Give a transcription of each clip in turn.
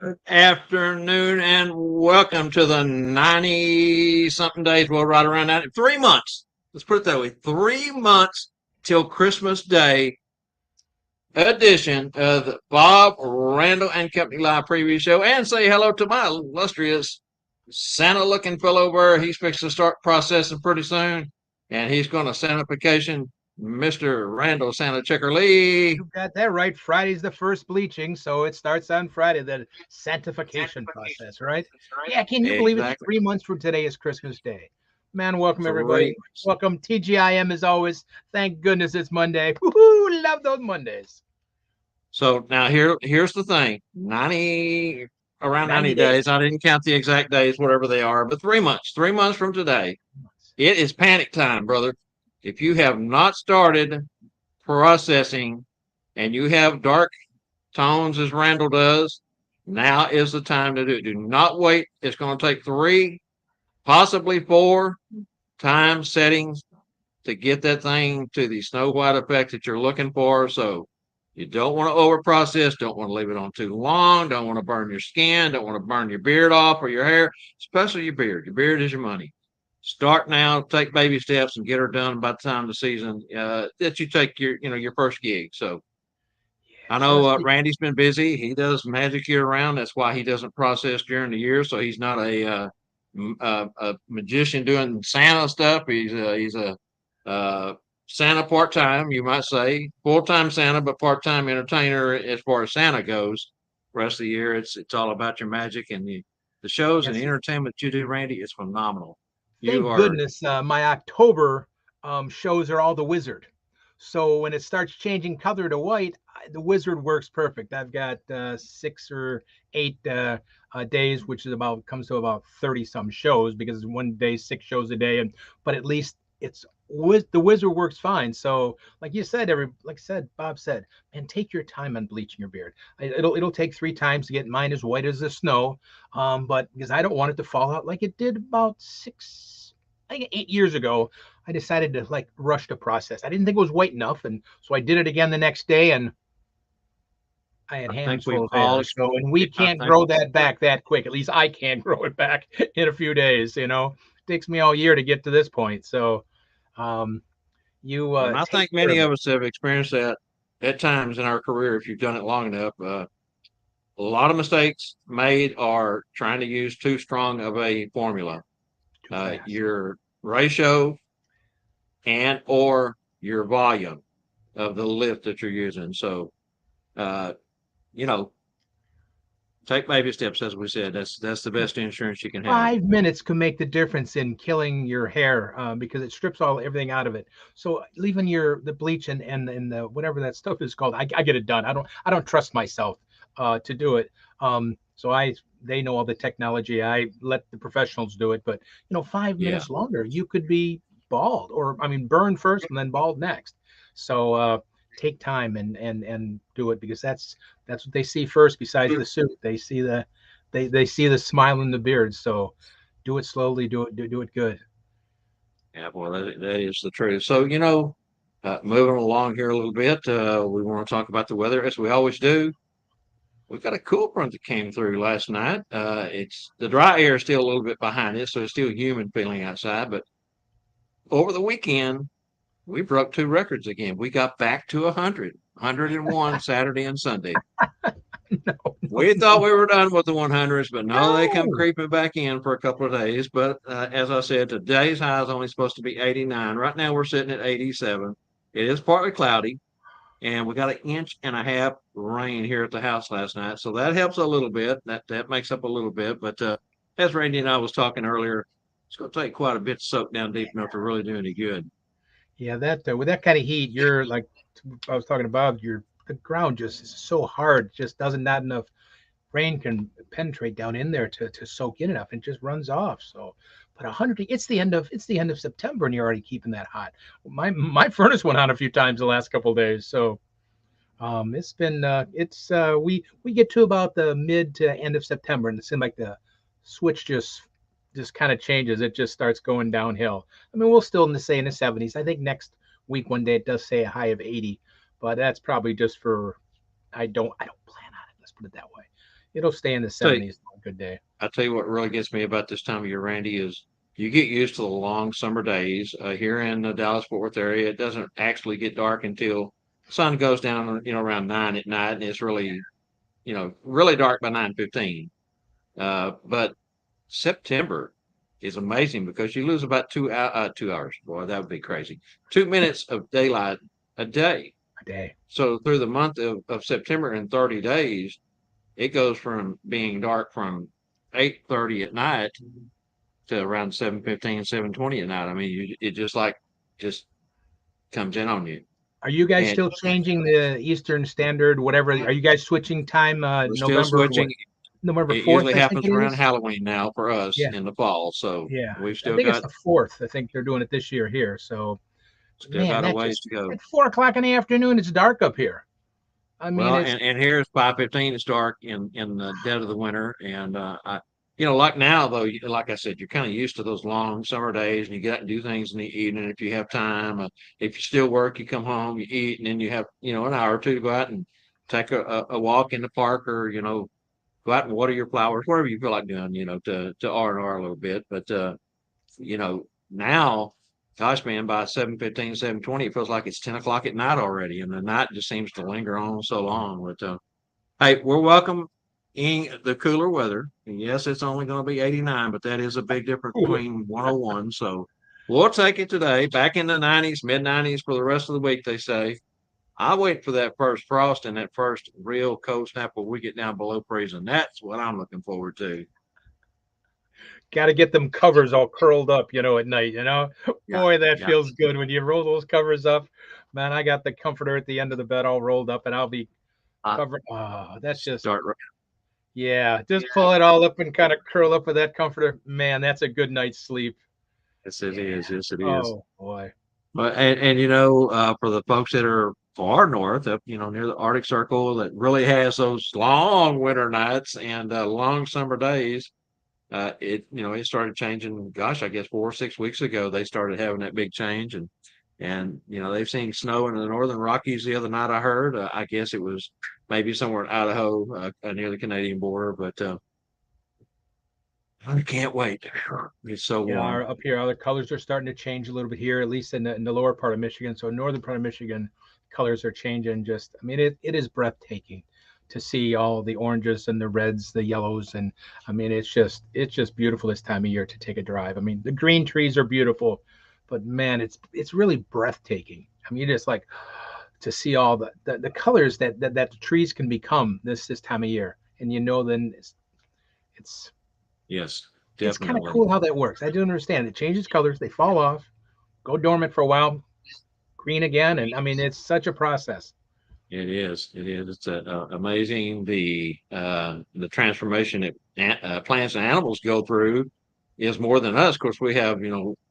Good afternoon and welcome to the 90 something days. Well, right around that. 3 months. Let's put it that way. 3 months till Christmas Day edition of the Bob Randall and Company Live preview show. And say hello to my illustrious Santa looking fellow where he's fixing to start processing pretty soon. And he's going to Santification, Mr. Randall Santa Checker Lee. You got that right. Friday's the first bleaching, so it starts on Friday, the sanctification process, right? Yeah, can you believe it? Exactly. 3 months from today is Christmas Day. Man, welcome everybody. 3 months. Welcome TGIM as always. Thank goodness it's Monday. Woohoo! Love those Mondays. So now here's the thing. 90 around 90 90 days. days. I didn't count the exact days, whatever they are, but 3 months. 3 months from today. It is panic time, brother. If you have not started processing and you have dark tones as Randall does, now is the time to do it. Do not wait. It's going to take 3, possibly 4 time settings to get that thing to the snow white effect that you're looking for. So you don't want to over process, don't want to leave it on too long, don't want to burn your skin, don't want to burn your beard off or your hair, especially your beard. Your beard is your money. Start now, take baby steps and get her done by the time the season that you take your first gig. So I know Randy's been busy. He does magic year round. That's why he doesn't process during the year. So he's not a magician doing Santa stuff. He's a Santa part time, you might say, full time Santa, but part time entertainer as far as Santa goes. Rest of the year, it's all about your magic and the shows and the entertainment you do, Randy. Is phenomenal. Thank goodness my October shows are all the Wizard. So when it starts changing color to white, the Wizard works perfect. I've got 6 or 8 days, which is comes to about 30 some shows because one day 6 shows a day, but at least it's the Wizard works fine. So like you said, Bob said, man, take your time on bleaching your beard. It'll take 3 times to get mine as white as the snow, but because I don't want it to fall out like it did about 8 years ago. I decided to rush the process. I didn't think it was white enough, and so I did it again the next day, and I had hands full of hair. So, and we can't grow that back that quick. At least I can't grow it back in a few days. It takes me all year to get to this point. So, and I think many of us have experienced that at times in our career if you've done it long enough. A lot of mistakes made are trying to use too strong of a formula. Your ratio and or your volume of the lift that you're using. So, take baby steps, as we said. That's the best insurance you can have. 5 minutes can make the difference in killing your hair because it strips everything out of it. So leaving the bleach and the whatever that stuff is called, I get it done. I don't trust myself to do it. So they know all the technology. I let the professionals do it. But 5 minutes longer, you could be bald, or burn first and then bald next. So take time and do it, because that's what they see first. Besides the suit, they see they see the smile in the beard. So do it slowly, do it good. Yeah, well, that is the truth. So moving along here a little bit, we want to talk about the weather as we always do. We've got a cool front that came through last night. It's the dry air is still a little bit behind it, so it's still humid feeling outside. But over the weekend, we broke 2 records again. We got back to 101 Saturday and Sunday. We thought we were done with the 100s, but no, they come creeping back in for a couple of days. But as I said, today's high is only supposed to be 89. Right now, we're sitting at 87. It is partly cloudy. And we got 1.5 inches rain here at the house last night. So that helps a little bit. That makes up a little bit. But as Randy and I was talking earlier, it's going to take quite a bit to soak down deep enough to really do any good. Yeah, with that kind of heat, you're like I was talking about, the ground just is so hard, just not enough rain can penetrate down in there to soak in enough, and just runs off. So, but 100, it's the end of September, and you're already keeping that hot. My furnace went on a few times the last couple of days. So, it's been we get to about the mid to end of September, and it seems like the switch just kind of changes. It just starts going downhill. We'll still in the 70s. I think next week one day it does say a high of 80, but that's probably just for I don't plan on it. Let's put it that way. It'll stay in the So 70s on a good day. I tell you what really gets me about this time of year, Randy, is you get used to the long summer days here in the Dallas-Fort Worth area. It doesn't actually get dark until the sun goes down, around 9 at night, and it's really, really dark by 9:15. But September is amazing because you lose about 2 hours. Boy, that would be crazy. 2 minutes of daylight a day. A day. So through the month of September in 30 days, it goes from being dark from 8:30 at night to around 7:15, 7:20 at night. I mean, it just comes in on you. Are you guys And still changing the Eastern Standard, whatever? Are you guys switching time we're still November switching. November It 4th, usually I think happens it around is? Halloween now for us Yeah. in the fall. So Yeah. we've I still think it's got the 4th. I think they're doing it this year here. So, man, a that ways just to go. at 4 o'clock in the afternoon, it's dark up here. I mean, Well, it's and here it's 5:15. It's dark in the dead of the winter, and like now though, like I said, you're kind of used to those long summer days, and you get out and do things in the evening if you have time. If you still work, you come home, you eat, and then you have an hour or two to go out and take a walk in the park, or go out and water your flowers, whatever you feel like doing, to R&R a little bit. But now, gosh, man, by 7:15, 7:20, it feels like it's 10 o'clock at night already, and the night just seems to linger on so long. But hey, we're welcome in the cooler weather. And yes, it's only going to be 89, but that is a big difference between 101. So we'll take it today. Back in the 90s, mid 90s for the rest of the week, they say. I wait for that first frost and that first real cold snap where we get down below freezing. That's what I'm looking forward to. got to get them covers all curled up, at night, Yeah, Boy, that yeah. feels good when you roll those covers up. Man, I got the comforter at the end of the bed all rolled up and I'll be I covered. Oh, that's just, start. yeah, just pull it all up and kind of curl up with that comforter. Man, that's a good night's sleep. Yes, it is. Yes, it is. Oh, boy. But and for the folks that are far north, up near the Arctic Circle, that really has those long winter nights and long summer days. It started changing. Gosh, I guess 4 or 6 weeks ago they started having that big change, and they've seen snow in the northern Rockies the other night. I heard. I guess it was maybe somewhere in Idaho near the Canadian border, but I can't wait. It's so Yeah, warm. up here, other colors are starting to change a little bit here, at least in the lower part of Michigan. So northern part of Michigan, colors are changing. Just, I mean, it is breathtaking to see all the oranges and the reds, the yellows, and I mean, it's just beautiful this time of year to take a drive. I mean, the green trees are beautiful, but man, it's really breathtaking. I mean, it's like to see all the colors that the trees can become this time of year, and then it's Yes, it's kind of definitely. cool how that works. I do understand. It changes colors, they fall off, go dormant for a while, green again, and I mean it's such a process. It is. It is. It's amazing the transformation that plants and animals go through is more than us. Of course, we have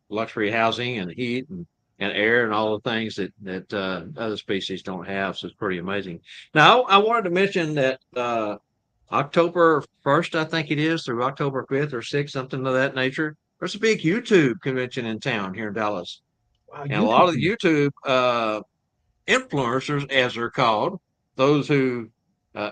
luxury housing and heat and air and all the things that other species don't have. So it's pretty amazing. Now, I wanted to mention that October 1st, I think it is, through October 5th or 6th, something of that nature. There's a big YouTube convention in town here in Dallas, Wow, and a lot of YouTube. the YouTube influencers, as they're called, those who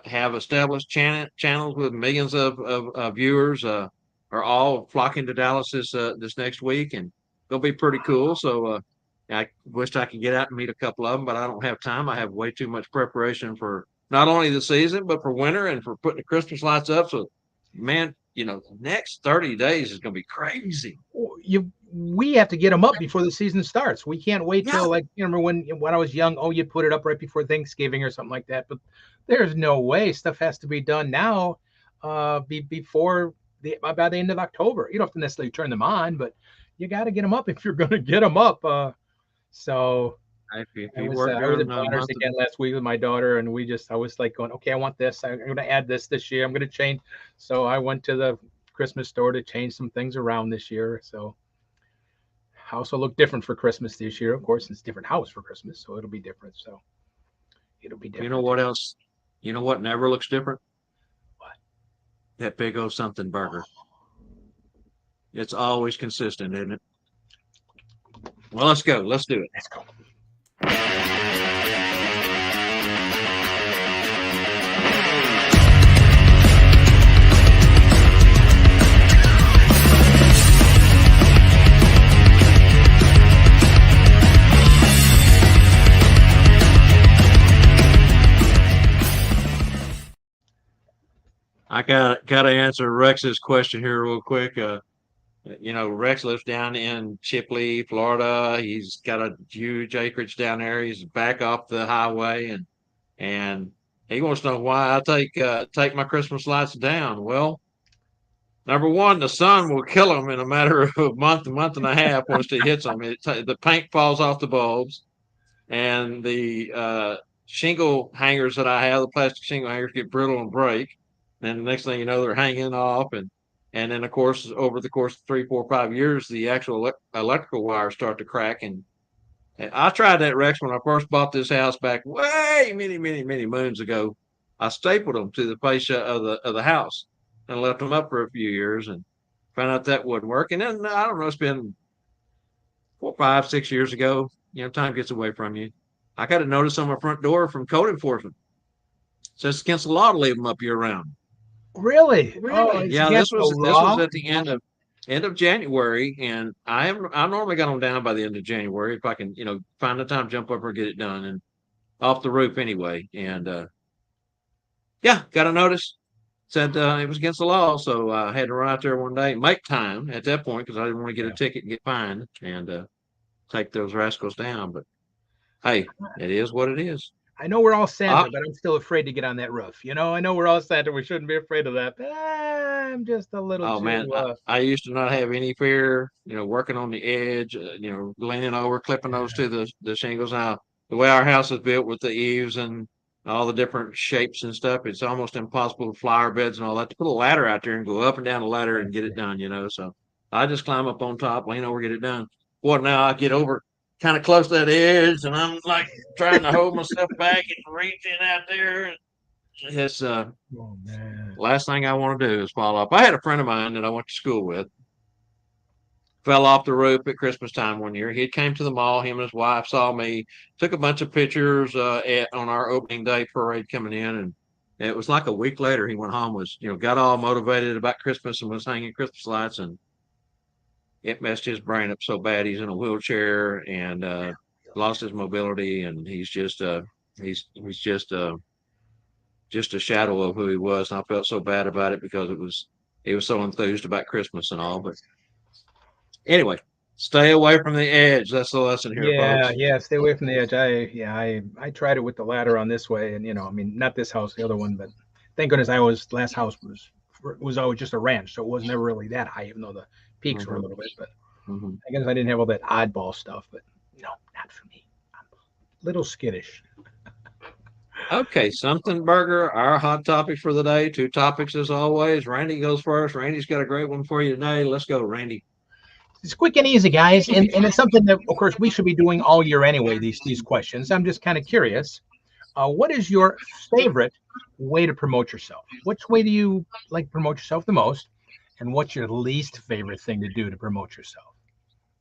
have established channels with millions of viewers, are all flocking to Dallas this next week, and it'll be pretty cool. So I wished I could get out and meet a couple of them, but I don't have time. I have way too much preparation for not only the season, but for winter and for putting the Christmas lights up. So, man, the next 30 days is going to be crazy. We have to get them up before the season starts. We can't wait Yeah. till, like, remember when I was young, you put it up right before Thanksgiving or something like that. But there's no way. Stuff has to be done now, before by the end of October. You don't have to necessarily turn them on, but you got to get them up if you're going to get them up. So If I you was work at during the Bonners month again last week with my daughter, and I was like going, okay, I want this. I'm going to add this year. I'm going to change. So I went to the Christmas store to change some things around this year. So house will look different for Christmas this year. Of course, it's a different house for Christmas, so it'll be different. So it'll be different. You know what else? You know what never looks different? What? That big old something burger. It's always consistent, isn't it? Well, let's go. Let's do it. Let's go. I gotta answer Rex's question here real quick. Rex lives down in Chipley, Florida. He's got a huge acreage down there. He's back off the highway, and he wants to know why I take my Christmas lights down. Well, number one, the sun will kill them in a matter of a month and a half once it hits them. The paint falls off the bulbs, and the shingle hangers that I have, the plastic shingle hangers, get brittle and break. And the next thing you know, they're hanging off, and then of course, over the course of 3, 4, 5 years, the actual electrical wires start to crack. And I tried that, Rex, when I first bought this house back way many, many, many moons ago. I stapled them to the fascia of the house and left them up for a few years and found out that wouldn't work. And then I don't know, it's been 4, 5, 6 years ago. Time gets away from you. I got a notice on my front door from code enforcement. It says it's against the law to leave them up year round. Really? Oh, Really? it's Yeah, against the this was law. at the end of January, and I normally got them down by the end of January if I can, find the time, jump up or get it done, and off the roof anyway. And yeah, got a notice. Said it was against the law, so I had to run out there one day, make time at that point because I didn't want to get a Yeah. ticket and get fined and take those rascals down. But hey, it is what it is. I know we're all Uh, Santa, but I'm still afraid to get on that roof. I know we're all Santa. We shouldn't be afraid of that. But I'm just a little oh man, too. I used to not have any fear. Working on the edge, leaning over, clipping those to the shingles. Now the way our house is built with the eaves and all the different shapes and stuff, it's almost impossible with flower beds and all that to put a ladder out there and go up and down the ladder and get it done. So I just climb up on top, lean over, get it done. Well, now I get over kind of close to that edge, and I'm like trying to hold myself back and reaching out there. It's Oh man. last thing I want to do is fall off. I had a friend of mine that I went to school with fell off the roof at Christmas time one year. He came to the mall. Him and his wife saw me, took a bunch of pictures on our opening day parade coming in, and it was like a week later. He went home, got all motivated about Christmas and was hanging Christmas lights, and it messed his brain up so bad. He's in a wheelchair and lost his mobility, and he's just a shadow of who he was. And I felt so bad about it because he was so enthused about Christmas and all. But anyway, stay away from the edge. That's the lesson here, Yeah, folks. yeah. Stay away from the edge. I tried it with the ladder on this way, and I mean, not this house, the other one, but thank goodness last house was always just a ranch, so it was never really that high, even though the peaks were a Mm-hmm. little bit. But Mm-hmm. I guess I didn't have all that oddball stuff. But no, not for me. I'm a little skittish. Okay, something burger, our hot topic for the day. Two topics as always. Randy goes first. Randy's got a great one for you today. Let's go, Randy. It's quick and easy, guys, and it's something that, of course, we should be doing all year anyway. These questions. I'm just kind of curious. What is your favorite way to promote yourself? Which way do you like to promote yourself the most? And what's your least favorite thing to do to promote yourself?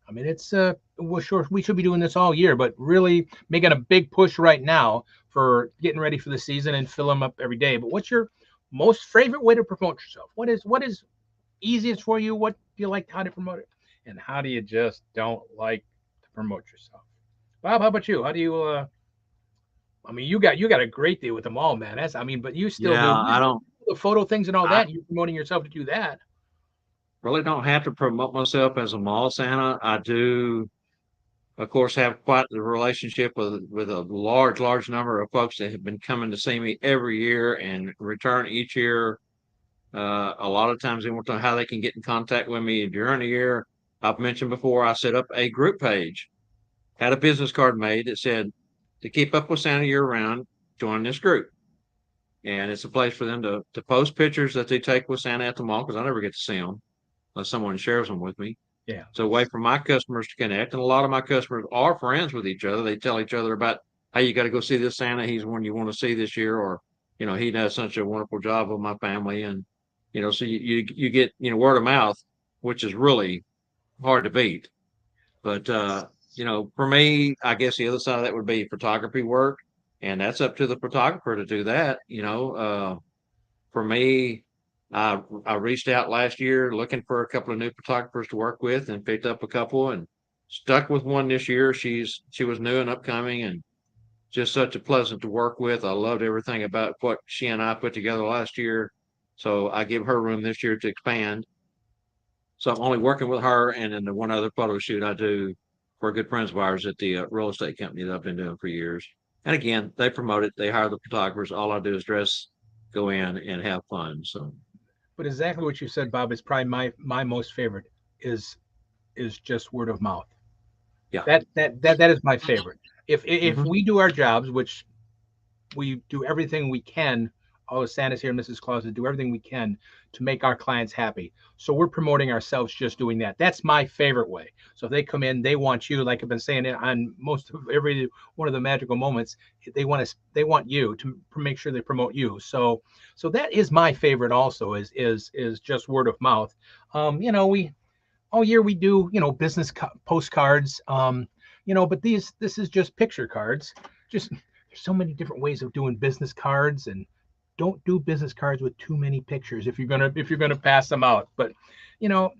I mean, it's well, sure, we should be doing this all year, but really making a big push right now for getting ready for the season and fill them up every day. But what's your most favorite way to promote yourself? What is easiest for you? What do you like? How to promote it? And how do you just don't like to promote yourself? Bob, how about you? How do you? I mean, you got a great day with them all, man. That's I mean, but you still Yeah, do I don't. the photo things and all I that. You're promoting yourself to do that. really don't have to promote myself as a mall Santa. I do, of course, have quite the relationship with a large number of folks that have been coming to see me every year and return each year. A lot of times they want to know how they can get in contact with me during the year. I've mentioned before, I set up a group page, had a business card made that said, to keep up with Santa year round, join this group. And it's a place for them to post pictures that they take with Santa at the mall because I never get to see them unless someone shares them with me. Yeah. It's a way for my customers to connect. And a lot of my customers are friends with each other. They tell each other about, hey, you got to go see this Santa. He's one you want to see this year. Or, he does such a wonderful job with my family. And, so you get, word of mouth, which is really hard to beat. But, for me, I guess the other side of that would be photography work. And that's up to the photographer to do that. For me, I reached out last year looking for a couple of new photographers to work with and picked up a couple and stuck with one this year. She was new and upcoming and just such a pleasant to work with. I loved everything about what she and I put together last year. So I give her room this year to expand. So I'm only working with her and then the one other photo shoot I do for good friends of ours at the real estate company that I've been doing for years. And again, they promote it. They hire the photographers. All I do is dress, go in, and have fun. So But exactly what you said, Bob, is probably my most favorite is just word of mouth. yeah. That is my favorite. If Hmm. we do our jobs, which we do everything we can, all the Santa's here, Mrs. Claus, do everything we can to make our clients happy. So we're promoting ourselves just doing that. That's my favorite way. So if they come in, they want you, like I've been saying on most of every one of the magical moments, they want you to make sure they promote you. So that is my favorite also is just word of mouth. We all year we do, business postcards, but this is just picture cards. Just there's so many different ways of doing business cards, and don't do business cards with too many pictures if you're gonna pass them out. But you know,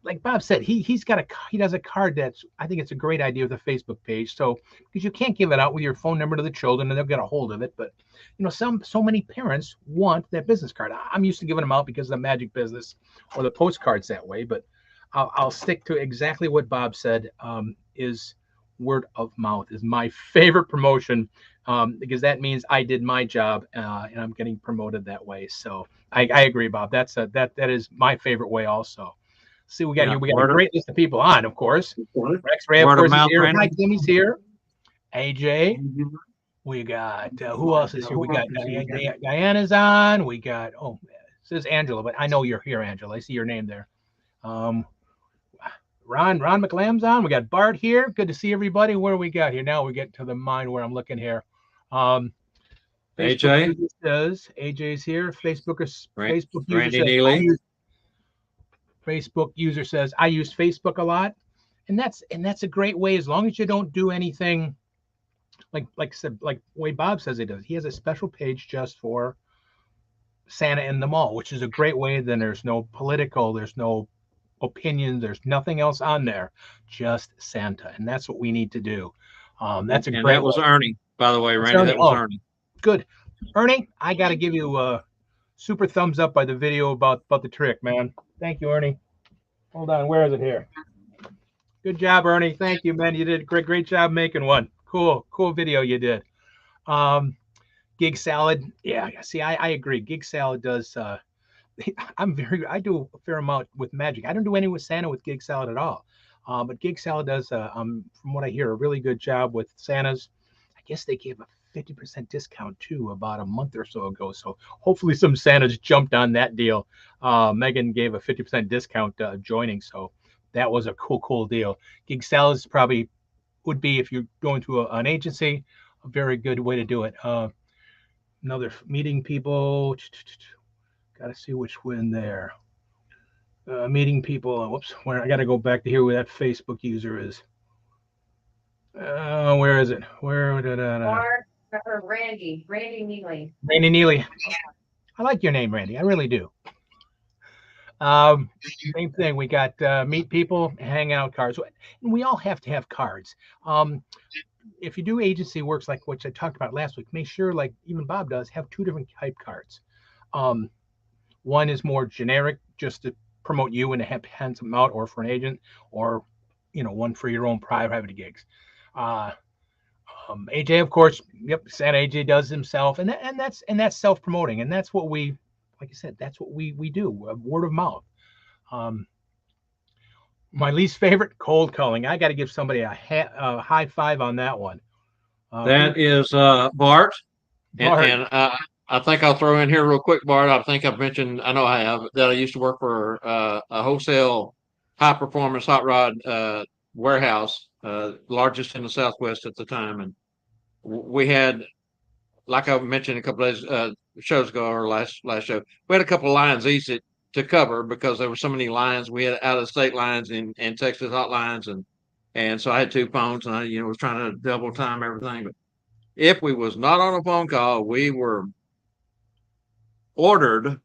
like Bob said, he does a card that's, I think it's a great idea with a Facebook page. So because you can't give it out with your phone number to the children and they'll get a hold of it. But so many parents want that business card. I'm used to giving them out because of the magic business or the postcards that way. But I'll stick to exactly what Bob said. Is word of mouth is my favorite promotion, because that means I did my job, and I'm getting promoted that way. So I agree, Bob. That is my favorite way also. See, Yeah. we got a great list of people on, of course. Rex Ray, of Word of course, is mouth, here. Hi, Randy. Jimmy's here. AJ. We got who else is here? We got Diana's on. We got it says Angela, but I know you're here, Angela. I see your name there. Um, Ron McLam's on. We got Bart here. Good to see everybody. Where do we got here? Now we get to the mine where I'm looking here. Facebook AJ, user says AJ's here. Facebook user Randy says Neely. Facebook user says I use Facebook a lot, and that's a great way as long as you don't do anything like said like way Bob says he does. He has a special page just for Santa in the mall, which is a great way. Then there's no political, there's no opinion, there's nothing else on there, just Santa, and that's what we need to do. That's a And that great was way. Ernie, by the way, That's Randy. Ernie. That was Oh, Ernie. good, Ernie. I got to give you a super thumbs up by the video about the trick, man. Thank you, Ernie. Hold on, where is it here? Good job, Ernie. Thank you, man. You did a great job making one. Cool video you did. Um, Gig salad. Yeah, see, I agree. Gig salad does. I do a fair amount with magic. I don't do any with Santa with gig salad at all. But gig salad does, from what I hear, a really good job with Santas. I guess they gave a 50% discount too about a month or so ago. So hopefully some Santas jumped on that deal. Megan gave a 50% discount joining. So that was a cool deal. Gig salads probably would be, if you're going to an agency, a very good way to do it. Another meeting people. Got to see which one there. Meeting people. Whoops, where I got to go back to here where that Facebook user is. Where is it? Where? Randy Neely. Randy Neely. I like your name, Randy. I really do. Same thing. We got meet people, hang out cards. And we all have to have cards. If you do agency works like what I talked about last week, make sure, like even Bob does, have two different type cards. One is more generic, just to promote you and hand them out, or for an agent, or one for your own private gigs. AJ, of course, yep, Santa AJ does himself, and that's self-promoting, and that's what we, like I said, that's what we do, word of mouth. My least favorite, cold calling. I got to give somebody a high five on that one. That is Bart. Bart. And I think I'll throw in here real quick, Bart. I think I've mentioned, I know I have, that I used to work for a wholesale high performance hot rod warehouse, largest in the Southwest at the time. And we had, like I mentioned a couple of days, shows ago, or last show, we had a couple of lines easy to cover because there were so many lines. We had out of state lines and Texas hotlines, and so I had two phones, and I was trying to double time everything. But if we was not on a phone call, we were ordered,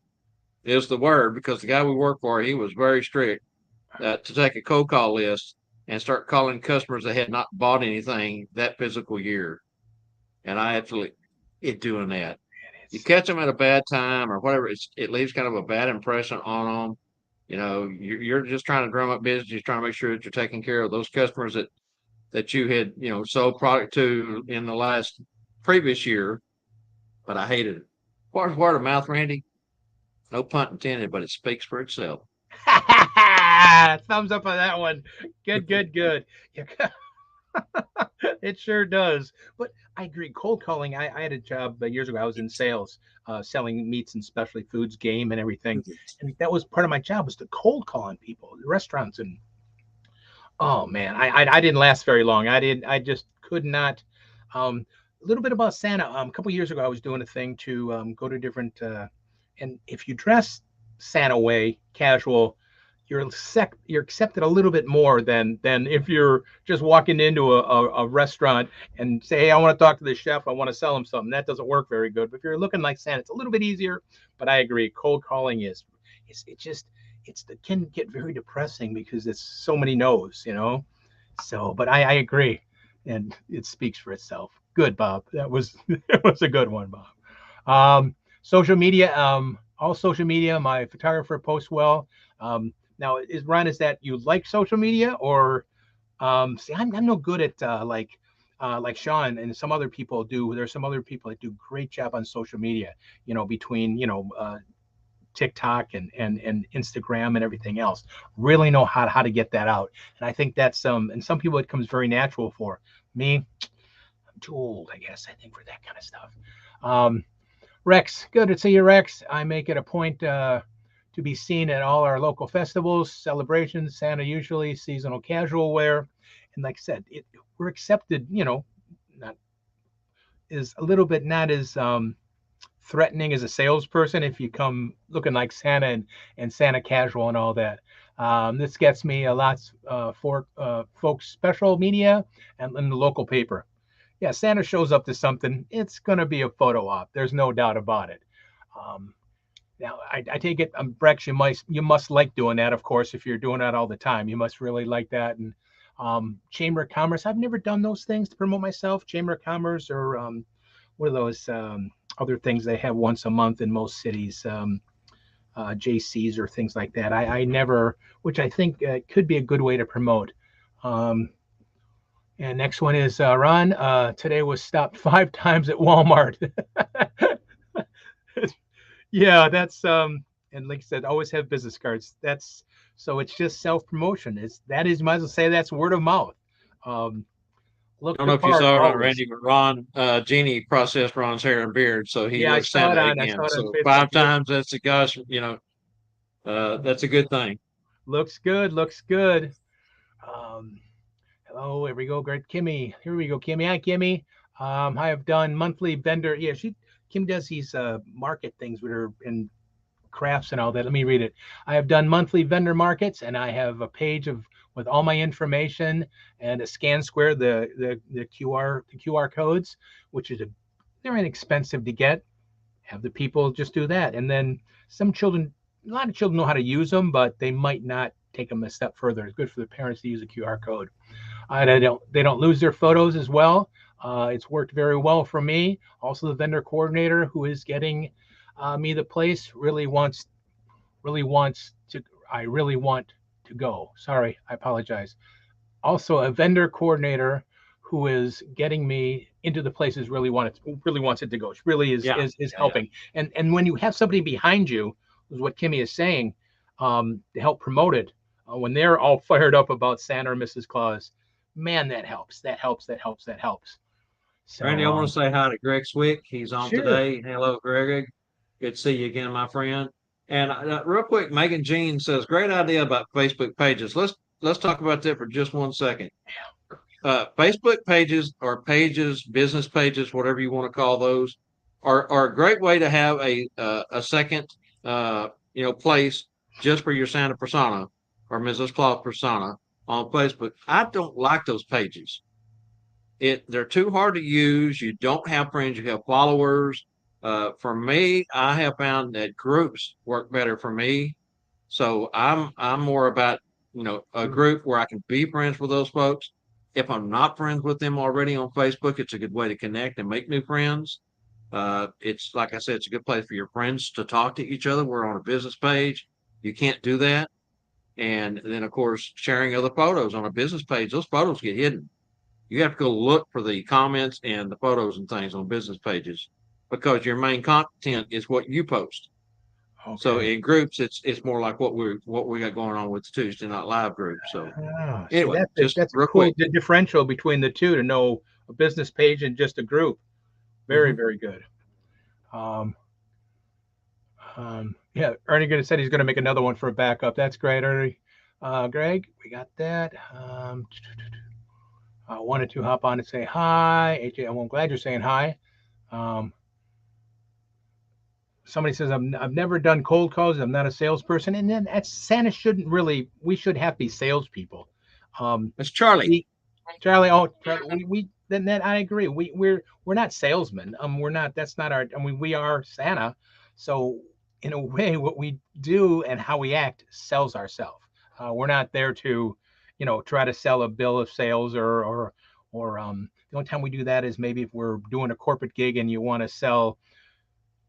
is the word, because the guy we worked for, he was very strict, to take a cold call list and start calling customers that had not bought anything that physical year. And I absolutely hate doing that. You catch them at a bad time or whatever, it leaves kind of a bad impression on them. You're just trying to drum up business. You're trying to make sure that you're taking care of those customers that you had, sold product to in the last previous year. But I hated it. As far as word of mouth, Randy, no pun intended, but it speaks for itself. Thumbs up on that one. Good, good, good. It sure does. But I agree. Cold calling. I had a job years ago. I was in sales, selling meats and specialty foods, game, and everything. And that was part of my job was to cold call on people, restaurants, and oh man, I didn't last very long. I just could not. A little bit about Santa. A couple years ago, I was doing a thing to go to different. And if you dress Santa way, casual, you're accepted a little bit more than if you're just walking into a restaurant and say, hey, I want to talk to the chef. I want to sell him something. That doesn't work very good. But if you're looking like Santa, it's a little bit easier. But I agree, cold calling it can get very depressing because it's so many no's, So, but I agree, and it speaks for itself. Good, Bob. That was that was a good one, Bob. Social media, all social media. My photographer posts well. Now, is that you like social media or see? I'm no good at like Sean and some other people do. There's some other people that do great job on social media. Between TikTok and Instagram and everything else. Really know how to get that out. And I think that's and some people it comes very natural for. Me, I'm too old, I guess, I think, for that kind of stuff. Rex, good to see you, Rex. I make it a point to be seen at all our local festivals, celebrations, Santa usually, seasonal casual wear. And like I said, we're accepted, not is a little bit not as threatening as a salesperson if you come looking like Santa and Santa casual and all that. This gets me a lot for folks special media and in the local paper. Yeah, Santa shows up to something, it's going to be a photo op. There's no doubt about it. Now, I take it, Brex, you must like doing that, of course, if you're doing that all the time. You must really like that. And Chamber of Commerce, I've never done those things to promote myself. Chamber of Commerce or what are those other things they have once a month in most cities, JCs or things like that. I never, which I think could be a good way to promote. And next one is Ron. Today was stopped 5 times at Walmart. Yeah, that's and like I said, always have business cards. So it's just self promotion. Might as well say that's word of mouth. I Look don't the know if you part saw it, always. Randy, but Jeannie processed Ron's hair and beard, so he Yeah, looks Santa I again. saw it on So Facebook. 5 times, that's a gosh, that's a good thing. Looks good. Looks good. Um, Hello, here we go. Great, Kimmy. Here we go, Kimmy. Hi, Kimmy. I have done monthly vendor. Yeah, Kim does these market things with her in crafts and all that. Let me read it. I have done monthly vendor markets, and I have a page with all my information and a scan square the QR codes, which they're inexpensive to get. Have the people just do that, and then a lot of children know how to use them, but they might not take them a step further. It's good for the parents to use a QR code. They don't lose their photos as well. It's worked very well for me. Also, the vendor coordinator who is getting me the place really wants to. I really want to go. Sorry, I apologize. Also, a vendor coordinator who is getting me into the places really wants it to go. She really Yeah, is yeah, yeah. helping. And when you have somebody behind you, is what Kimmy is saying, to help promote it, when they're all fired up about Santa or Mrs. Claus, man, that helps. That helps. That helps. That helps. Randy, So I want to say hi to Greg Swick. He's on sure, today. Hello, Greg. Good to see you again, my friend. And real quick, Megan Jean says, "Great idea about Facebook pages." Let's talk about that for just 1 second. Facebook pages or pages, business pages, whatever you want to call those, are a great way to have a second place just for your Santa persona or Mrs. Claus persona on Facebook. I don't like those pages. They're too hard to use. You don't have friends, you have followers. For me, I have found that groups work better for me. So I'm more about a group where I can be friends with those folks. If I'm not friends with them already on Facebook, it's a good way to connect and make new friends. It's like I said, it's a good place for your friends to talk to each other. We're on a business page. You can't do that. And then, of course, sharing other photos on a business page, those photos get hidden. You have to go look for the comments and the photos and things on business pages because your main content is what you post. So Okay. in groups, it's more like what we got going on with the Tuesday Night Live group. So Oh, see, anyway, just that's a real cool quick. differential between the two to know a business page and just a group. Very, Hmm. very good. Um, yeah, Ernie gonna said he's gonna make another one for a backup. That's great, Ernie. Greg, we got that. I wanted to hop on and say hi. AJ, I'm glad you're saying hi. Um, somebody says I've never done cold calls. I'm not a salesperson, and then that's Santa shouldn't really. We should have to be salespeople. That's Charlie. We Charlie, oh, Charlie, we then I agree. We're not salesmen. We're not. That's not our. I mean, we are Santa. So in a way, what we do and how we act sells ourselves. We're not there to, try to sell a bill of sales or the only time we do that is maybe if we're doing a corporate gig and you want to sell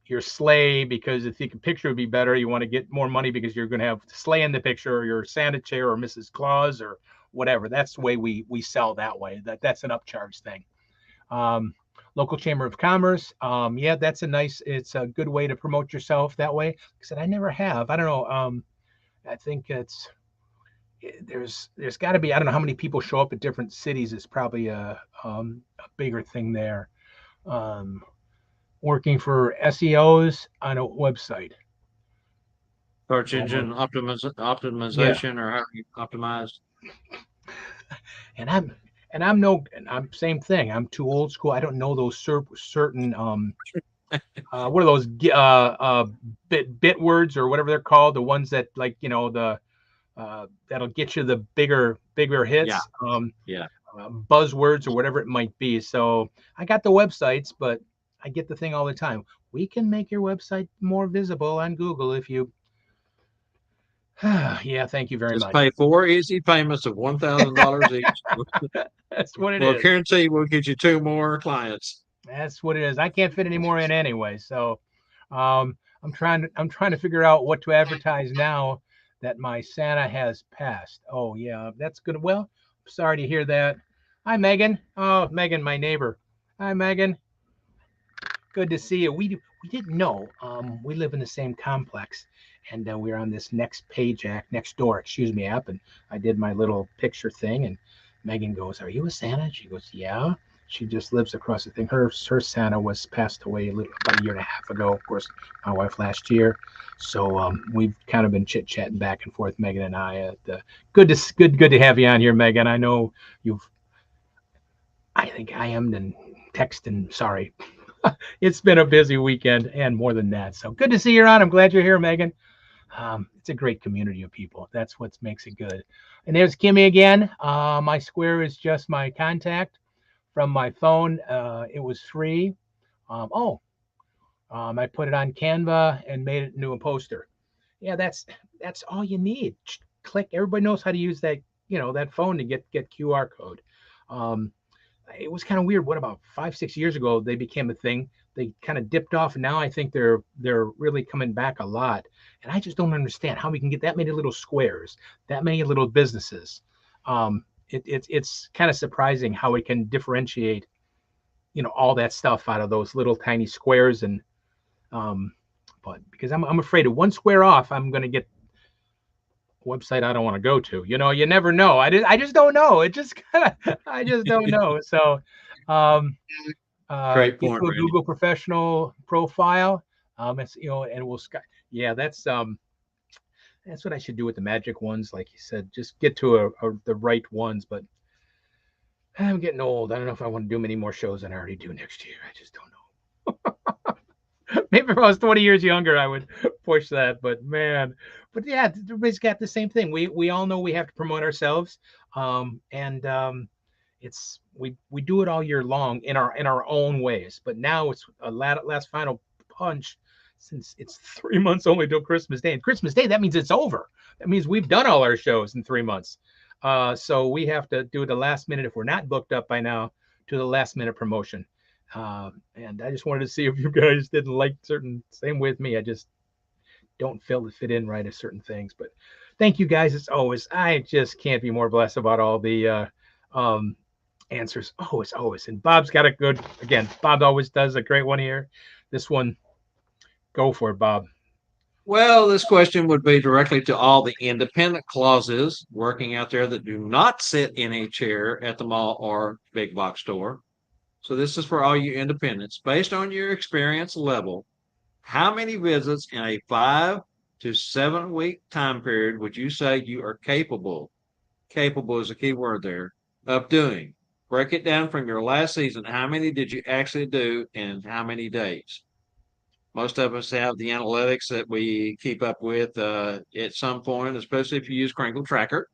your sleigh because you think a picture would be better. You want to get more money because you're going to have sleigh in the picture, or your Santa chair, or Mrs. Claus, or whatever. That's the way we sell that way. That's an upcharge thing. Um, Local chamber of commerce. Yeah, that's a nice. It's a good way to promote yourself that way. Like I said, I never have. I don't know. I think there's got to be. I don't know how many people show up at different cities. It's probably a bigger thing there. Um, Working for SEOs on a website. Search Oh, engine yeah, optimization or how you optimize. and I'm same thing. I'm too old school. I don't know those certain what are those bit words or whatever they're called, the ones that, like, the that'll get you the bigger Yeah, hits, yeah. buzzwords or whatever it might be. So I got the websites, but I get the thing all the time. We can make your website more visible on Google if you. Yeah, thank you very Just much. pay 4 easy payments of $1,000 each. That's what it We'll is. guarantee we'll get you two more clients. That's what it is. I can't fit any more in anyway. So I'm trying to figure out what to advertise now that my Santa has passed. Oh yeah, that's good. Well, sorry to hear that. Hi Megan. Oh, Megan, my neighbor. Hi Megan. Good to see you. We didn't know. We live in the same complex, and we're on this next door, excuse me, app, and I did my little picture thing, and Megan goes, "Are you a Santa?" She goes, "Yeah." She just lives across the thing. Her Santa was passed away about a year and a half ago. Of course, my wife last year. So we've kind of been chit chatting back and forth, Megan and I. Good to have you on here, Megan. I know you've. I think I am then texting. Sorry, it's been a busy weekend and more than that. So good to see you on. I'm glad you're here, Megan. It's a great community of people. That's what makes it good. And there's Kimmy again. My square is just my contact from my phone. It was free. I put it on Canva and made it into a poster. Yeah, that's all you need. Click. Everybody knows how to use that phone to get QR code. Um, it was kind of weird. What about 5, 6 years ago they became a thing? They kind of dipped off, and now I think they're really coming back a lot. And I just don't understand how we can get that many little squares, that many little businesses. It's kind of surprising how we can differentiate, all that stuff out of those little tiny squares. And but because I'm afraid of one square off, I'm going to get a website I don't want to go to. You never know. I just don't know. It just kind of I just don't know. So um, Great get point, to a Randy. Google professional profile. It's and we'll yeah, that's what I should do with the magic ones, like you said. Just get to the right ones. But I'm getting old. I don't know if I want to do many more shows than I already do next year. I just don't know. Maybe if I was 20 years younger, I would push that. But man, but yeah, everybody's got the same thing. We all know we have to promote ourselves, and we do it all year long in our own ways. But now it's a last final punch, since it's 3 months only till Christmas Day. And Christmas Day, that means it's over. That means we've done all our shows in 3 months. So we have to do the last minute, if we're not booked up by now, to the last minute promotion. And I just wanted to see if you guys didn't like certain. Same with me. I just don't feel to fit in right at certain things. But thank you guys. It's always I just can't be more blessed about all the um, answers. Always. And Bob's got a good again. Bob always does a great one here. This one, go for it, Bob. Well, this question would be directly to all the independent clauses working out there that do not sit in a chair at the mall or big box store. So this is for all you independents. Based on your experience level, how many visits in a 5 to 7 week time period would you say you are capable? Capable is a key word there of doing. Break it down from your last season. How many did you actually do in how many days? Most of us have the analytics that we keep up with at some point, especially if you use Crinkle Tracker,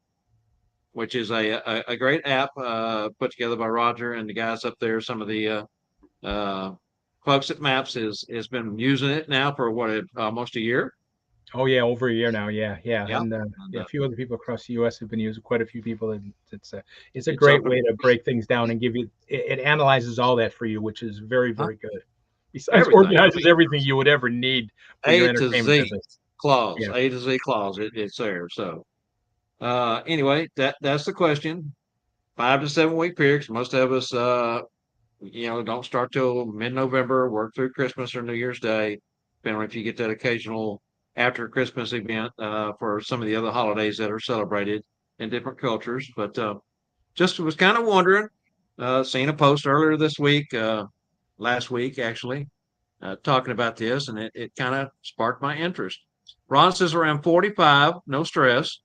which is a great app put together by Roger and the guys up there. Some of the uh, folks at Maps has been using it now for almost a year. Oh yeah, over a year now. Yeah, Yep. and And, yeah, a few other people across the U.S. have been using. Quite a few people, and it's a it's great open way to break things down and give you. It analyzes all that for you, which is huh? very good. Besides, Everything. I organizes mean, everything you would ever need for your A to entertainment Z business. clause, Yeah. A to Z clause. It's there. So anyway, that's the question. 5 to 7 week periods. Most of us, don't start till mid-November, work through Christmas or New Year's Day, depending on if you get that occasional after Christmas event for some of the other holidays that are celebrated in different cultures. But just was kind of wondering, seen a post earlier this week, last week actually, talking about this, and it kind of sparked my interest. Ron says around 45, no stress.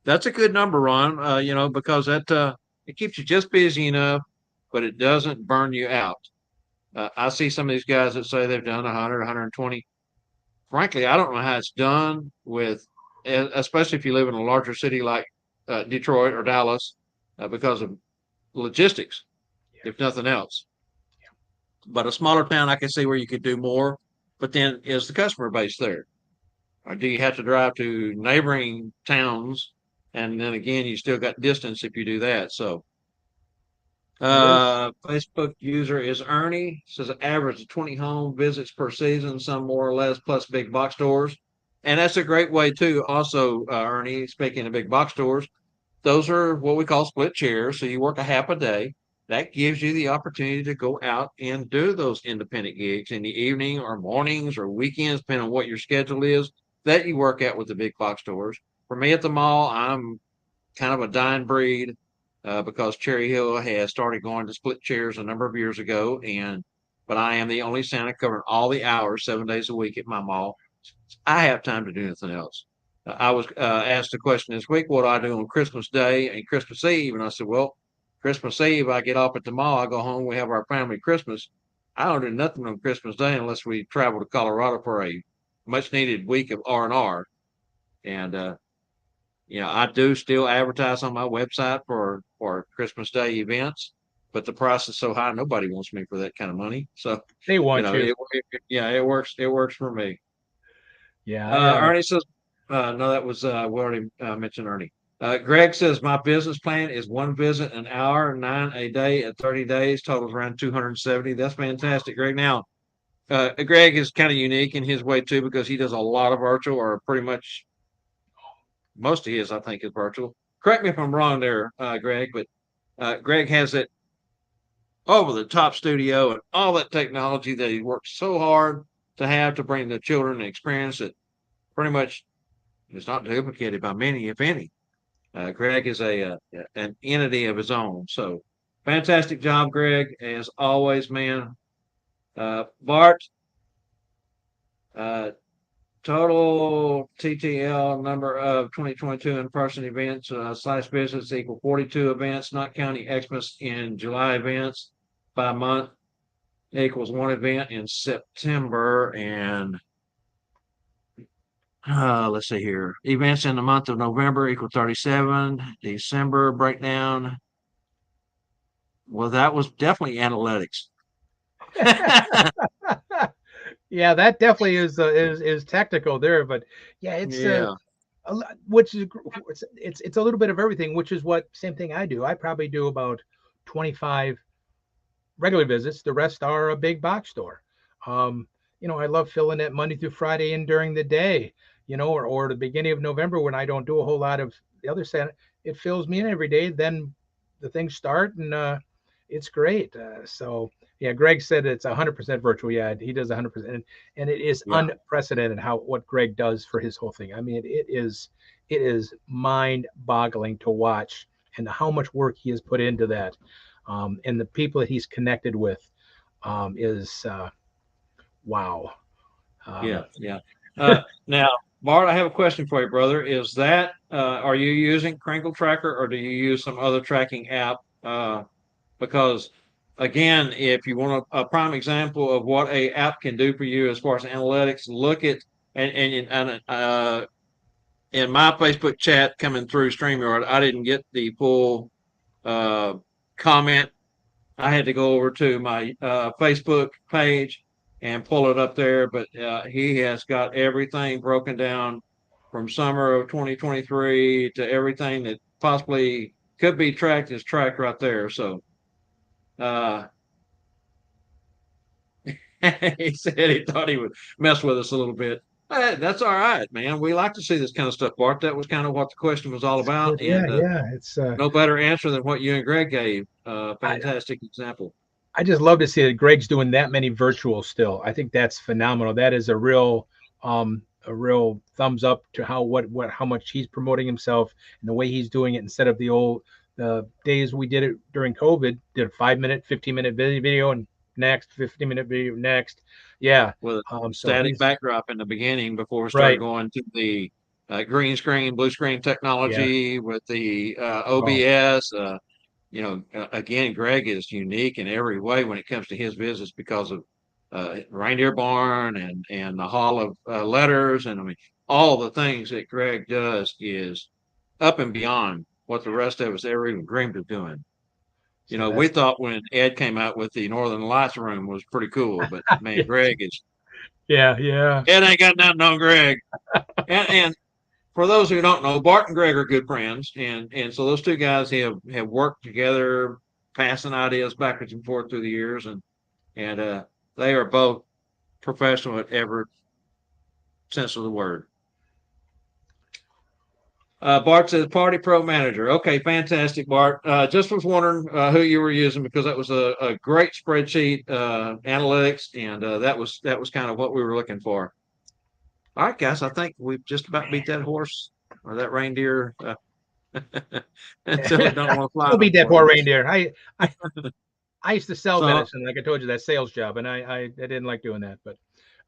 That's a good number, Ron. Because that it keeps you just busy enough, but it doesn't burn you out. I see some of these guys that say they've done 100, 120. Frankly, I don't know how it's done especially if you live in a larger city like Detroit or Dallas, because of logistics, Yeah. if nothing else. But a smaller town, I can see where you could do more. But then, is the customer base there? Or do you have to drive to neighboring towns? And then again, you still got distance if you do that. So, It is. Facebook user is Ernie says an average of 20 home visits per season, some more or less, plus big box stores. And that's a great way too. Also, Ernie, speaking of big box stores, those are what we call split chairs. So you work a half a day. That gives you the opportunity to go out and do those independent gigs in the evening or mornings or weekends, depending on what your schedule is, that you work out with the big box stores. For me at the mall, I'm kind of a dying breed because Cherry Hill has started going to split chairs a number of years ago, but I am the only Santa covering all the hours 7 days a week at my mall. I have time to do anything else. I was asked a question this week, what do I do on Christmas Day and Christmas Eve? And I said, well, Christmas Eve, I get off at the mall, I go home, we have our family Christmas. I don't do nothing on Christmas Day unless we travel to Colorado for a much needed week of R&R. And I do still advertise on my website for Christmas Day events, but the price is so high, nobody wants me for that kind of money. So, They want you. yeah, it works. It works for me. Yeah. I, Ernie says, no, that was we already mentioned Ernie. Greg says my business plan is one visit an hour, 9 a day at 30 days, totals around 270. That's fantastic. Greg, now Greg is kind of unique in his way too because he does a lot of virtual, or pretty much most of his, I think, is virtual. Correct me if I'm wrong there, Greg, but Greg has it over the top studio and all that technology that he worked so hard to have to bring the children an experience that pretty much is not duplicated by many, if any. Greg is an entity of his own. So fantastic job, Greg, as always, man. Bart, uh, total TTL number of 2022 in-person events / visits equal 42 events, not counting Xmas in July events by month equals one event in September. And let's see here. Events in the month of November equal 37. December breakdown. Well, that was definitely analytics. yeah, that definitely is technical there, but yeah, it's Yeah. which is it's a little bit of everything, which is what same thing I do. I probably do about 25 regular visits. The rest are a big box store. Um, I love filling it Monday through Friday in during the day, or the beginning of November when I don't do a whole lot of the other Santa. It fills me in every day. Then the things start, and it's great. So yeah, Greg said it's 100% virtual. Yeah, he does 100%, and it is Yeah. unprecedented what Greg does for his whole thing. I mean, it is mind-boggling to watch and how much work he has put into that, and the people that he's connected with is wow. Yeah. Yeah. Now, Bart, I have a question for you, brother. Is that are you using Crinkle Tracker or do you use some other tracking app? Because again, if you want a prime example of what a app can do for you as far as analytics, look at and in my Facebook chat coming through StreamYard, I didn't get the full uh, comment. I had to go over to my Facebook page and pull it up there, but he has got everything broken down from summer of 2023 to everything that possibly could be tracked is tracked right there. So uh, he said he thought he would mess with us a little bit. That's all right, man. We like to see this kind of stuff, Bart. That was kind of what the question was all about, Yeah, and yeah. It's no better answer than what you and Greg gave. I, Fantastic example. I just love to see that Greg's doing that many virtuals still. I think that's phenomenal. That is a real thumbs up to how much he's promoting himself and the way he's doing it instead of the days we did it during COVID, did a 5 minute, 15-minute video and next 15-minute video next. Yeah. With a So static he's backdrop in the beginning before we started right. going to the green screen, blue screen Yeah. technology with the Oh, OBS. Again, Greg is unique in every way when it comes to his business because of Reindeer Barn and the Hall of Letters. And I mean, all the things that Greg does is up and beyond what the rest of us ever even dreamed of doing. so We that's thought when Ed came out with the Northern Lights room was pretty cool, but man, yes. Greg is Yeah, yeah. Ed ain't got nothing on Greg. And for those who don't know, Bart and Greg are good friends, and so those two guys have worked together, passing ideas backwards and forth through the years, and they are both professional at every sense of the word. Bart says Party Pro Manager. Okay, fantastic, Bart. Just was wondering who you were using because that was a great spreadsheet analytics, and that was kind of what we were looking for. All right, guys, I think we've just about beat that horse or that reindeer until it don't want to fly Don't no beat that more. poor reindeer. I used to sell So, venison, like I told you, that sales job, and I didn't like doing that. But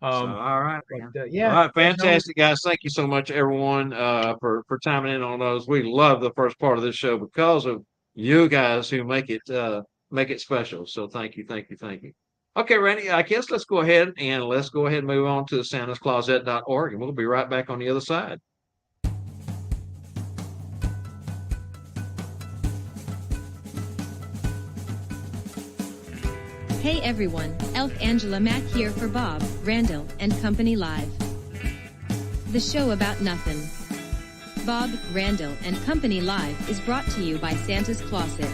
all right, but man. All yeah, right, yeah, no, fantastic, guys. Thank you so much, everyone, for timing in on those. We love the first part of this show because of you guys who make it special. So thank you, thank you, thank you. Okay, Randy, I guess let's go ahead and move on to santascloset.org, and we'll be right back on the other side. Hey everyone, Elf Angela Mack here for Bob, Randyl, and Company Live. The show about nothing. Bob, Randyl, and Company Live is brought to you by Santa's Closet.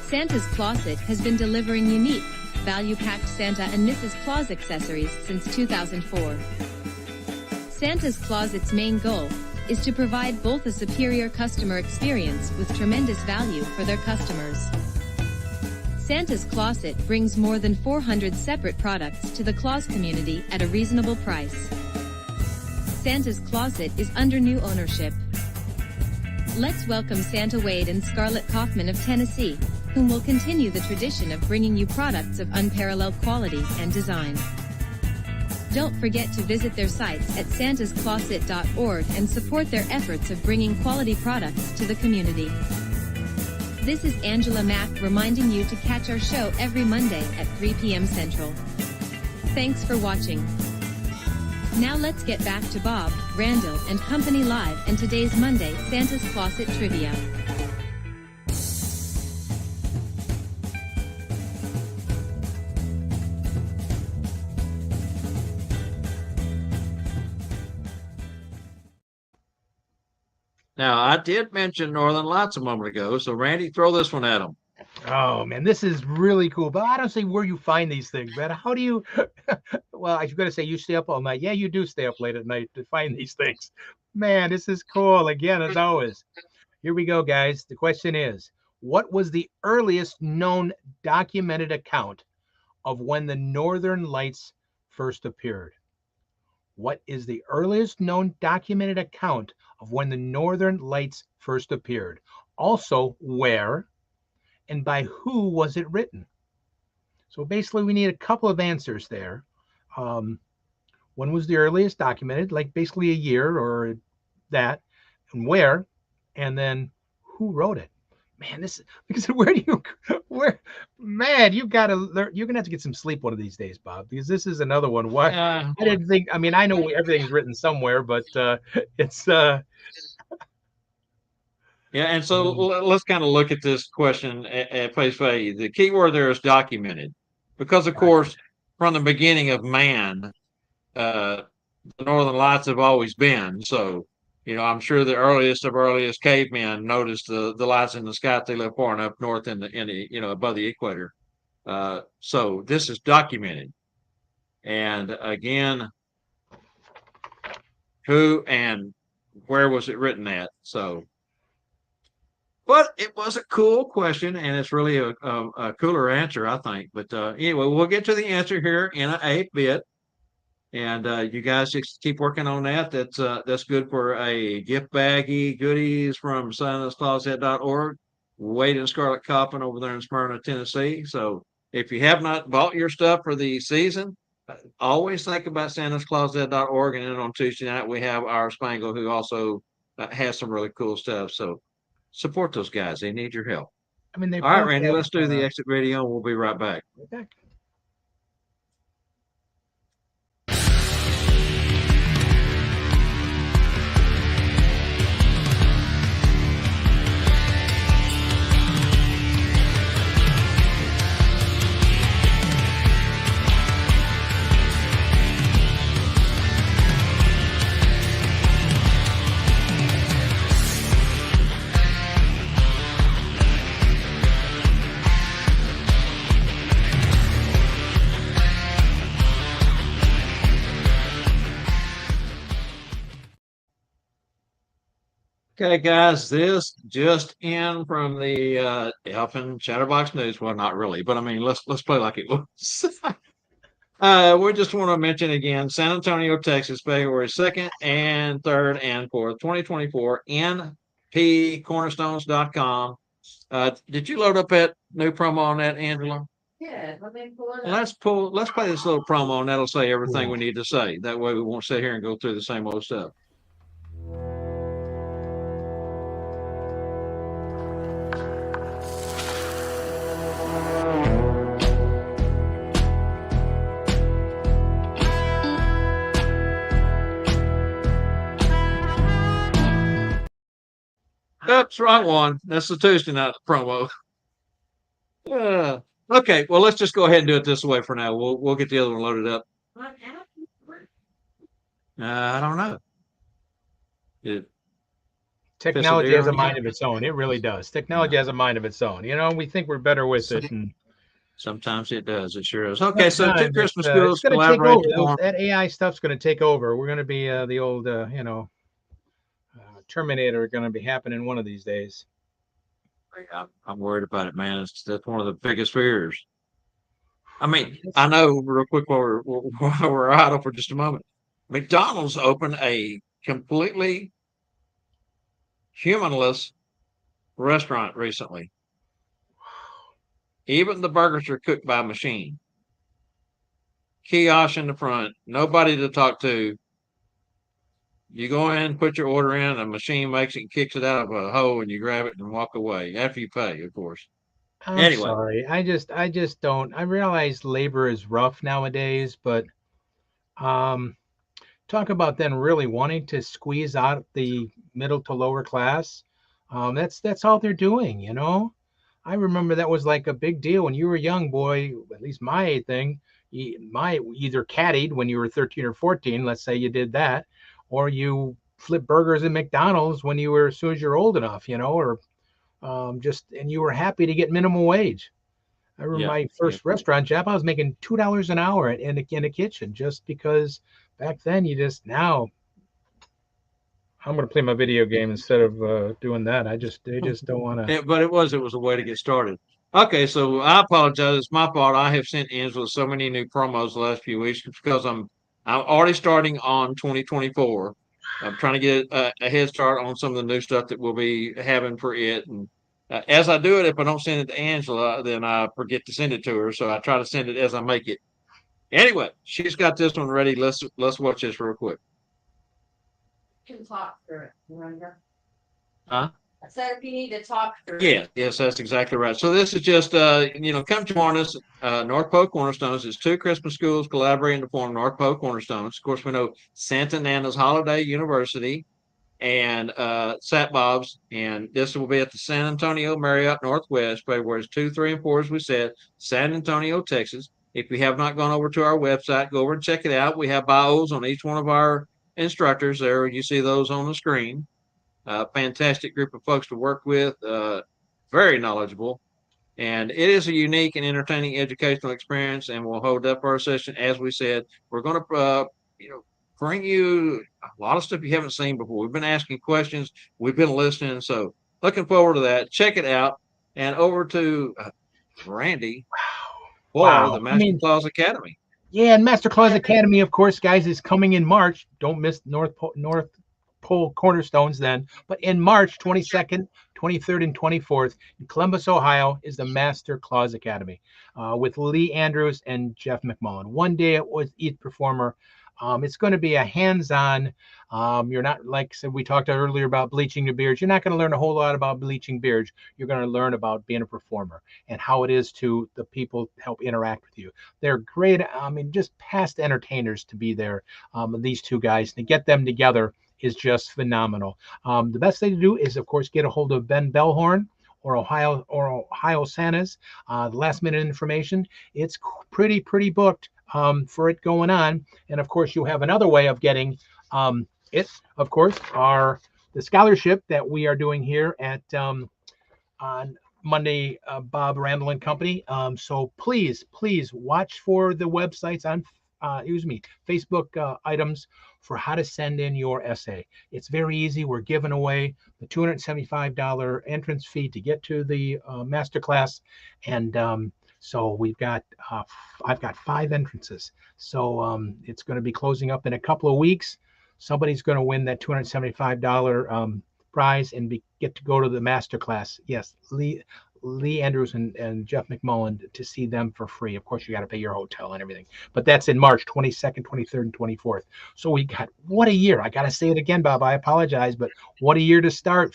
Santa's Closet has been delivering unique, value-packed Santa and Mrs. Claus accessories since 2004. Santa's Closet's main goal is to provide both a superior customer experience with tremendous value for their customers. Santa's Closet brings more than 400 separate products to the Claus community at a reasonable price. Santa's Closet is under new ownership. Let's welcome Santa Wade and Scarlett Kaufman of Tennessee, whom will continue the tradition of bringing you products of unparalleled quality and design. Don't forget to visit their sites at santascloset.org and support their efforts of bringing quality products to the community. This is Angela Mack reminding you to catch our show every Monday at 3 p.m. Central. Thanks for watching. Now let's get back to Bob, Randyl, and Company Live and today's Monday Santa's Closet Trivia. Now, I did mention Northern Lights a moment ago, so Randy, throw this one at them. Oh man, this is really cool. But I don't see where you find these things, man. How do you? Well, I was going to say you stay up all night. Yeah, you do stay up late at night to find these things. Man, this is cool. Again, as always. Here we go, guys. The question is, what was the earliest known documented account of when the Northern Lights first appeared? What is the earliest known documented account of when the Northern Lights first appeared? Also, where and by who was it written? So basically, we need a couple of answers there. Um, when was the earliest documented? Like basically a year or that, and where, and then who wrote it? Man, this because where do you where man, you gotta learn, you're gonna have to get some sleep one of these days, Bob, because this is another one. Why Yeah, I didn't think, I mean, I know everything's written somewhere, but it's yeah. And so let's kind of look at this question at face value. The key word there is documented, because of course, from the beginning of man, uh, the Northern Lights have always been. So, I'm sure the earliest cavemen noticed the lights in the sky if they live far enough north in the above the equator. So this is documented. And again, who and where was it written at? So, but it was a cool question, and it's really a cooler answer, I think. But anyway, we'll get to the answer here in a bit. And you guys just keep working on that. That's good for a gift baggie goodies from SantaClausHead.org. Wade and Scarlett Coppin over there in Smyrna, Tennessee. So if you have not bought your stuff for the season, always think about SantaClausHead.org. And then on Tuesday night, we have our Spangle, who also has some really cool stuff. So support those guys. They need your help. I mean, they All right, both Randy, have, let's do the exit radio, and we'll be right back. back. Okay, guys, this just in from the Elfin Chatterbox News. Well, not really, but I mean, let's play like it was. We just want to mention again, San Antonio, Texas, February 2nd and 3rd and 4th, 2024, npcornerstones.com. Did you load up that new promo on that, Angela? Yeah, let me pull it up. Let's play this little promo, and that'll say everything Cool. we need to say. That way we won't sit here and go through the same old stuff. Oops, wrong one. That's the Tuesday night promo. Okay, well, let's just go ahead and do it this way for now. We'll get the other one loaded up. What app? I don't know. Technology has a Perseverance. mind of its own. It really does. Technology has a mind of its own. We think we're better with it. And Sometimes it does. It sure is. Okay, so two sometimes Christmas it's schools going to take collaborate over. to form. That AI stuff's going to take over. We're going to be the old, Terminator going to be happening one of these days. I'm worried about it, man. That's one of the biggest fears. I mean, I know real quick while we're idle for just a moment. McDonald's opened a completely humanless restaurant recently. Even the burgers are cooked by machine. Kiosk in the front, nobody to talk to. You go in, put your order in, a machine makes it and kicks it out of a hole, and you grab it and walk away after you pay, of course. I'm Anyway. sorry. I just don't. I realize labor is rough nowadays, but talk about then really wanting to squeeze out the middle to lower class. That's all they're doing. I remember that was like a big deal when you were a young boy. At least my thing, either caddied when you were 13 or 14. Let's say you did that, or you flip burgers at McDonald's when you were as soon as you're old enough. Or and you were happy to get minimum wage. I remember Yeah. my first restaurant job, I was making $2 an hour in a kitchen, just because back then now I'm going to play my video game instead of doing that. They just don't want to. But it was a way to get started. Okay, so I apologize. It's my fault. I have sent Angela so many new promos the last few weeks because I'm already starting on 2024. I'm trying to get a head start on some of the new stuff that we'll be having for it. And as I do it, if I don't send it to Angela, then I forget to send it to her. So I try to send it as I make it. Anyway, she's got this one ready. Let's watch this real quick. You can talk through it. Remember? Huh? I said if you need to talk through it. Yes, that's exactly right. So this is just, come join us. North Pole Cornerstones. It's two Christmas schools collaborating to form North Pole Cornerstones. Of course, we know Santa Nana's Holiday University and Sat Bob's, and this will be at the San Antonio Marriott Northwest, February 2, 3, and 4, as we said, San Antonio, Texas. If you have not gone over to our website, go over and check it out. We have bios on each one of our instructors there. You see those on the screen. Fantastic group of folks to work with, very knowledgeable. And it is a unique and entertaining educational experience, and we'll hold up our session. As we said, we're going to, bring you a lot of stuff you haven't seen before. We've been asking questions, we've been listening. So looking forward to that. Check it out. And over to Randy for the Master Claus Academy. Yeah, and Master Claus Academy, of course, guys, is coming in March. Don't miss North Pole Cornerstones then. But in March 22nd, 23rd, and 24th in Columbus, Ohio, is the Master Claus Academy with Lee Andrews and Jeff McMullen. One day with each performer. It's going to be a hands-on. You're not, like I said, we talked earlier about bleaching your beards. You're not going to learn a whole lot about bleaching beards. You're going to learn about being a performer and how it is to the people help interact with you. They're great. I mean, just past entertainers to be there. These two guys, to get them together is just phenomenal. The best thing to do is, of course, get a hold of Ben Bellhorn or Ohio Santas. The last minute information. It's pretty booked for it going on. And of course, you have another way of getting it. Of course, the scholarship that we are doing here at on Monday, Bob Randyl and Company. So please watch for the websites on Facebook items for how to send in your essay. It's very easy. We're giving away the $275 entrance fee to get to the masterclass, and so I've got 5 entrances. So it's going to be closing up in a couple of weeks. Somebody's going to win that $275 prize and get to go to the masterclass. Yes, Lee Andrews and Jeff McMullen, to see them for free. Of course, you got to pay your hotel and everything. But that's in March 22nd, 23rd, and 24th. So we got, what a year. I got to say it again, Bob. I apologize, but what a year to start.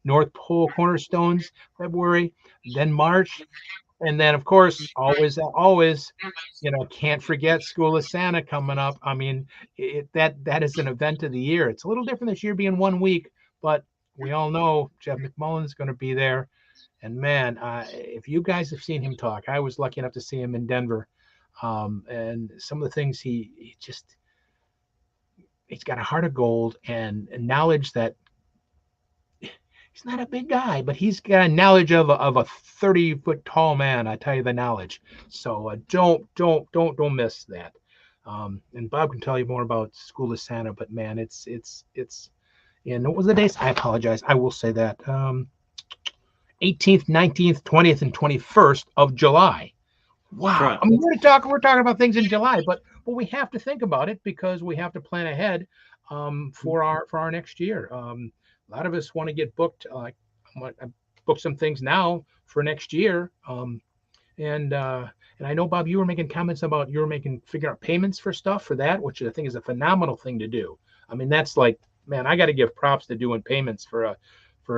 North Pole Cornerstones, February, then March. And then, of course, always, can't forget School of Santa coming up. I mean, that is an event of the year. It's a little different this year being 1 week, but we all know Jeff McMullen is going to be there. And man, if you guys have seen him talk, I was lucky enough to see him in Denver. And some of the things he's got a heart of gold and knowledge that he's not a big guy, but he's got a knowledge of a 30-foot tall man. I tell you the knowledge. So don't miss that. And Bob can tell you more about School of Santa, but man, it's and what was the dates? I apologize. I will say that 18th, 19th, 20th, and 21st of July. Wow. Right. I mean, we're talking about things in July, but we have to think about it because we have to plan ahead for our next year. A lot of us want to get booked. I book some things now for next year. And I know, Bob, you were making comments about figuring out payments for stuff for that, which I think is a phenomenal thing to do. I mean, that's like, man, I got to give props to doing payments for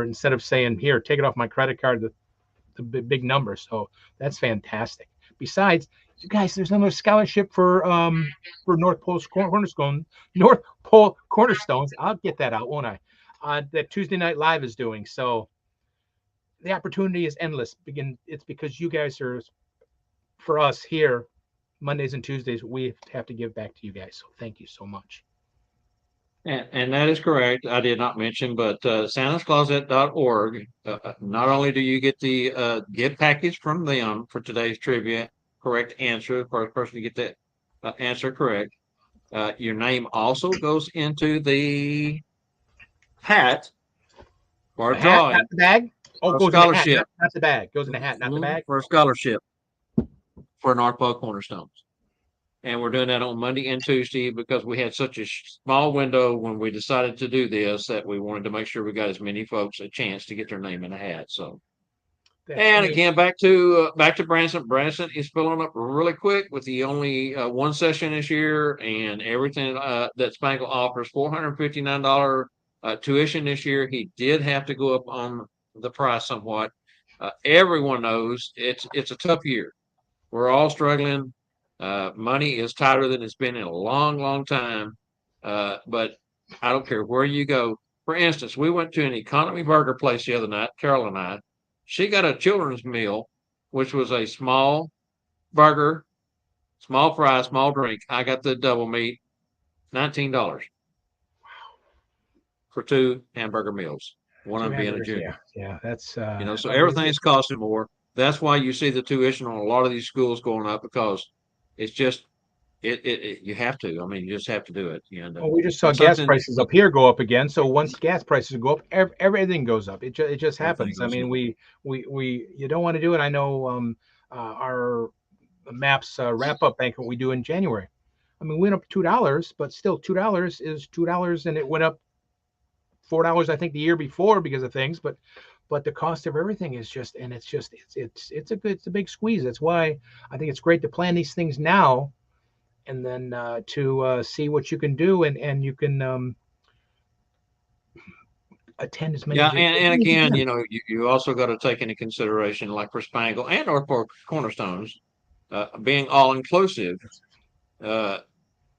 instead of saying, here, take it off my credit card, the big number. So that's fantastic. Besides, you guys, there's another scholarship for North Pole Cornerstones. I'll get that out, won't I? That Tuesday Night Live is doing. So the opportunity is endless. It's because you guys are, for us here, Mondays and Tuesdays, we have to give back to you guys. So thank you so much. And that is correct. I did not mention, but santascloset.org, not only do you get the gift package from them for today's trivia, correct answer, the first person to get that answer correct, your name also goes into the hat for The a hat, not drawing the bag. Oh, for it a goes in the hat, scholarship. not the bag. Goes in the hat, not the bag. For a scholarship for Norfolk Cornerstones. And we're doing that on Monday and Tuesday because we had such a small window when we decided to do this that we wanted to make sure we got as many folks a chance to get their name in a hat. So, That's and amazing. again, back to Branson. Branson is filling up really quick with the only one session this year, and everything that Spangle offers $459 tuition this year. He did have to go up on the price somewhat. Everyone knows it's a tough year. We're all struggling. Money is tighter than it's been in a long, long time. But I don't care where you go. For instance, we went to an economy burger place the other night, Carol and I. She got a children's meal, which was a small burger, small fry, small drink. I got the double meat, $19 for two hamburger meals, one of Two them being a hamburgers. Yeah, junior. yeah. That's So amazing. everything's costing more. That's why you see the tuition on a lot of these schools going up because it's just you have to. I mean, you just have to do it. And Well, we just saw it's gas something. prices up here go up again. So once gas prices go up, everything goes up. It just Everything happens. I goes mean, up. we you don't want to do it. I know our maps wrap up banquet we do in January. I mean, we went up $2, but still $2 is $2, and it went up $4 I think the year before because of things. But the cost of everything is just, and it's just it's a big squeeze. That's why I think it's great to plan these things now and then to see what you can do, and you can attend as many Yeah, as and you again, can. you also got to take into consideration, like for Spangle and or for Cornerstones, being all inclusive. Uh,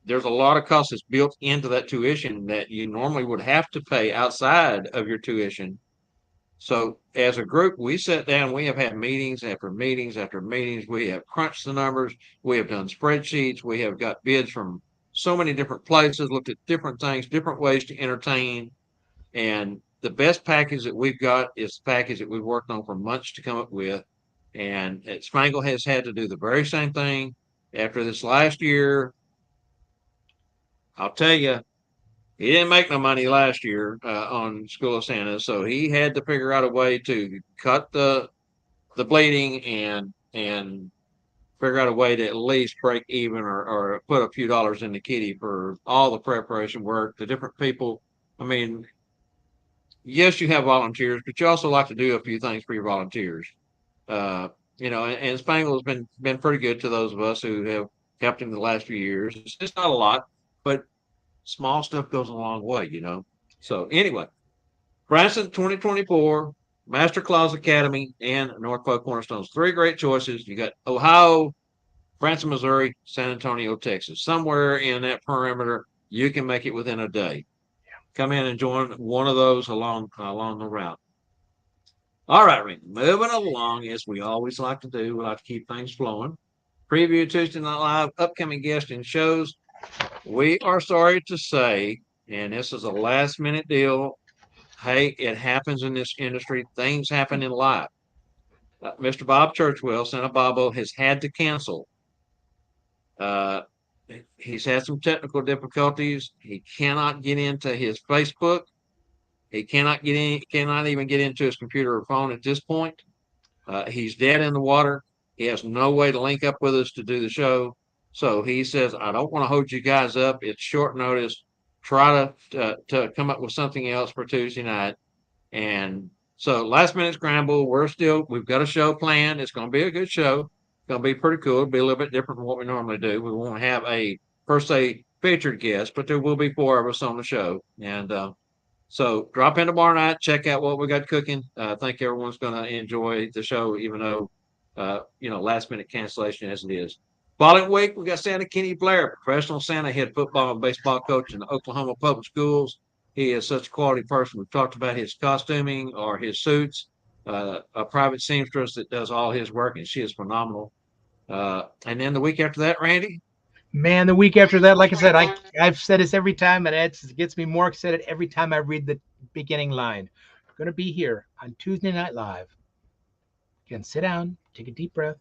there's a lot of costs that's built into that tuition that you normally would have to pay outside of your tuition. So as a group, we sat down, we have had meetings after meetings after meetings. We have crunched the numbers. We have done spreadsheets. We have got bids from so many different places, looked at different things, different ways to entertain. And the best package that we've got is the package that we've worked on for months to come up with. And Spangle has had to do the very same thing after this last year. I'll tell you, he didn't make no money last year on School of Santa, so he had to figure out a way to cut the bleeding and figure out a way to at least break even or put a few dollars in the kitty for all the preparation work, the different people. I mean, yes, you have volunteers, but you also like to do a few things for your volunteers. Uh, and Spangle has been pretty good to those of us who have helped him the last few years. It's not a lot, but small stuff goes a long way. So anyway, Branson 2024, Master Claus Academy, and Norfolk Cornerstones. Three great choices. You got Ohio, Branson, Missouri, San Antonio, Texas. Somewhere in that perimeter, you can make it within a day. Come in and join one of those along the route. All right, Rick, moving along as we always like to do. We like to keep things flowing. Preview Tuesday Night Live, upcoming guests and shows. We are sorry to say, and this is a last minute deal. Hey, it happens in this industry. Things happen in life. Mr. Bob Churchwell, Santa Bobo, has had to cancel. Uh, he's had some technical difficulties. He cannot get into his Facebook. He cannot even get into his computer or phone at this point. He's dead in the water. He has no way to link up with us to do the show. So he says, I don't want to hold you guys up. It's short notice. Try to come up with something else for Tuesday night. And so last minute scramble, we've got a show planned. It's going to be a good show. It's going to be pretty cool. It'll be a little bit different from what we normally do. We won't have a per se featured guest, but there will be four of us on the show. And so drop in tomorrow night, check out what we got cooking. I think everyone's going to enjoy the show, even though, last minute cancellation as it is. Following week, we got Santa Kenny Blair, professional Santa head football and baseball coach in the Oklahoma Public Schools. He is such a quality person. We've talked about his costuming or his suits, a private seamstress that does all his work, and she is phenomenal. And then the week after that, Randy, Man, the week after that, like I said, I've said this every time, and it gets me more excited every time I read the beginning line. We're going to be here on Tuesday Night Live. Again, sit down, take a deep breath.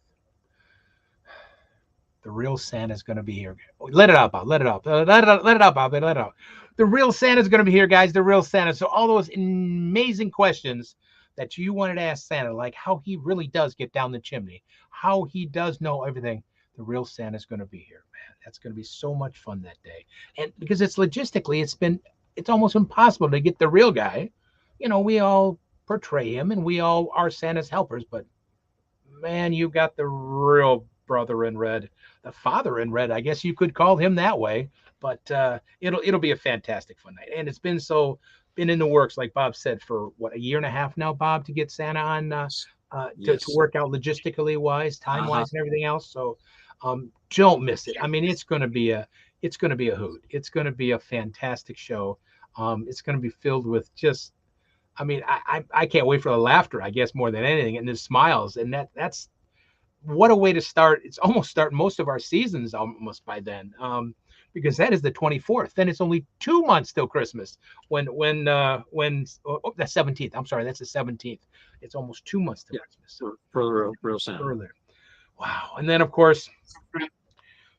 The real Santa's going to be here. Let it out, Bob. Let it out. Let it out, Bob. Let it out. The real Santa's going to be here, guys. The real Santa. So all those amazing questions that you wanted to ask Santa, like how he really does get down the chimney, how he does know everything, the real Santa's going to be here, man. That's going to be so much fun that day. And because it's logistically, it's almost impossible to get the real guy. You know, we all portray him and we all are Santa's helpers, but man, you got the real brother in red, the father in red. I guess you could call him that way. But it'll be a fantastic fun night, and it's been in the works, like Bob said, for what, a year and a half now, Bob, to get Santa on to work out logistically wise, time wise, and everything else. So don't miss it. I mean, it's going to be a hoot. It's going to be a fantastic show. It's going to be filled with just. I mean, I can't wait for the laughter, I guess, more than anything, and the smiles. And that's what a way to start. It's almost starting most of our seasons almost by then, because that is the 24th. Then it's only 2 months till Christmas. When the 17th. I'm sorry, that's the 17th. It's almost 2 months till Christmas. For real Santa. Earlier. Wow. And then, of course,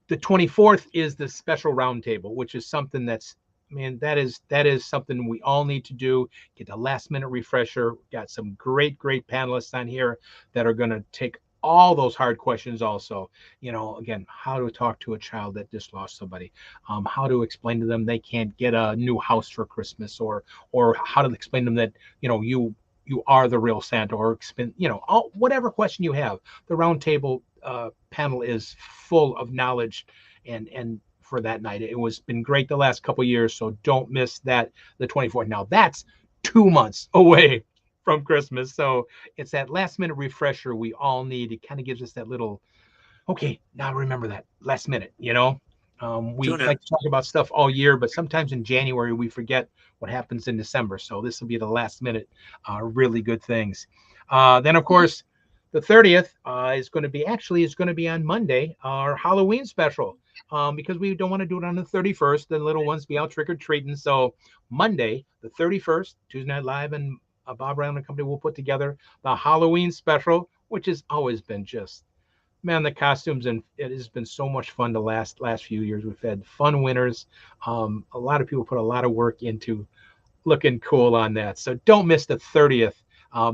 the 24th is the special roundtable, which is something that's, man, that is something we all need to do. Get a last minute refresher. Got some great panelists on here that are going to take all those hard questions also. You know, again, how to talk to a child that just lost somebody, how to explain to them they can't get a new house for Christmas, or how to explain to them that, you know, you are the real Santa, or you know, whatever question you have. The roundtable panel is full of knowledge and for that night. It was been great the last couple of years, so don't miss that, the 24th. Now that's 2 months away from Christmas, so it's that last minute refresher we all need. It kind of gives us that little, okay, now remember that last minute, you know. We like to talk about stuff all year, but sometimes in January we forget what happens in December, so this will be the last minute really good things. Then of course the 30th is going to be on Monday, our Halloween special. Because we don't want to do it on the 31st, the little ones be out trick-or-treating. So Monday, the 31st, Tuesday Night Live and Bob Randyl and Company will put together the Halloween special, which has always been just, man, the costumes, and it has been so much fun the last few years. We've had fun winners. A lot of people put a lot of work into looking cool on that. So don't miss the 30th.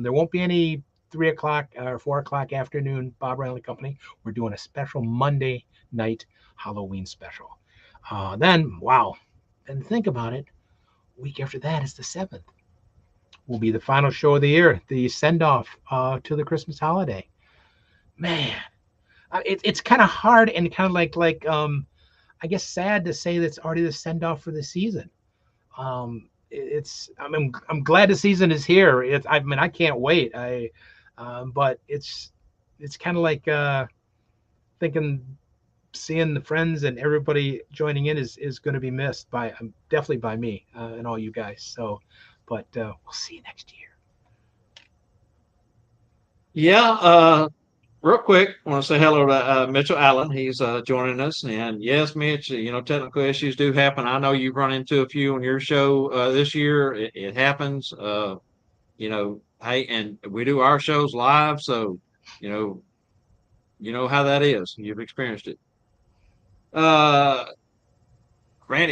There won't be any 3 o'clock or 4 o'clock afternoon Bob Randyl and Company. We're doing a special Monday night Halloween special. Then, wow, and think about it, week after that is the 7th. Will be the final show of the year, the send-off to the Christmas holiday. Man, it's kind of hard and kind of like I guess sad to say that's already the send-off for the season. I'm glad the season is here. I can't wait. But it's kind of like thinking, seeing the friends and everybody joining in is going to be missed by definitely by me and all you guys. So, but we'll see you next year. Yeah. Real quick, I want to say hello to Mitchell Allen. He's joining us. And yes, Mitch, you know, technical issues do happen. I know you've run into a few on your show this year. It happens. You know, hey, and we do our shows live, so you know how that is. You've experienced it. Randy,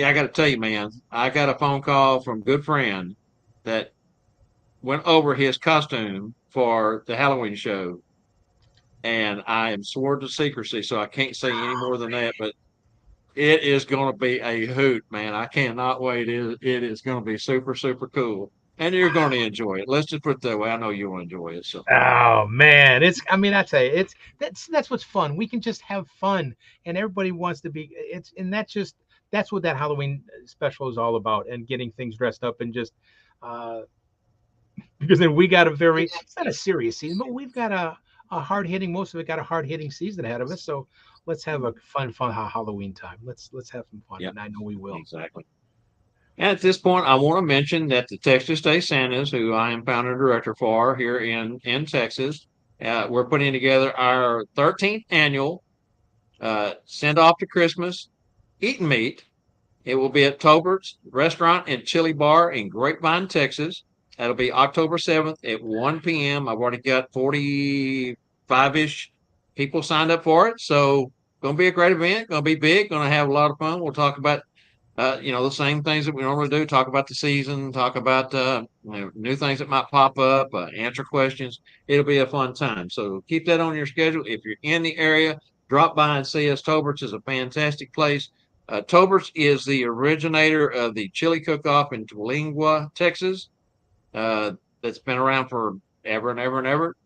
I got to tell you, man, I got a phone call from a good friend that went over his costume for the Halloween show, and I am sworn to secrecy, so I can't say any more than that. But it is going to be a hoot, man. I cannot wait. It is going to be super, super cool. And you're going to enjoy it. Let's just put it that way. I know you will enjoy it. So. Oh man, I tell you, that's what's fun. We can just have fun, and everybody wants to be. That's what that Halloween special is all about, and getting things dressed up and just because then we got it's not a serious season, but we've got a hard hitting. Most of it got a hard hitting season ahead of us. So let's have a fun Halloween time. Let's have some fun, and I know we will. Exactly. And at this point, I want to mention that the Texas State Santas, who I am founder and director for here in Texas, we're putting together our 13th annual send off to Christmas eat and meet. It will be at Tobert's Restaurant and Chili Bar in Grapevine, Texas. That'll be October 7th at 1 p.m. I've already got 45-ish people signed up for it. So going to be a great event, going to be big, going to have a lot of fun. We'll talk about the same things that we normally do, talk about the season, talk about new things that might pop up, answer questions. It'll be a fun time. So keep that on your schedule. If you're in the area, drop by and see us. Tobert's is a fantastic place. Tobert's is the originator of the chili cook-off in Tooele, Texas. That's been around for ever and ever and ever.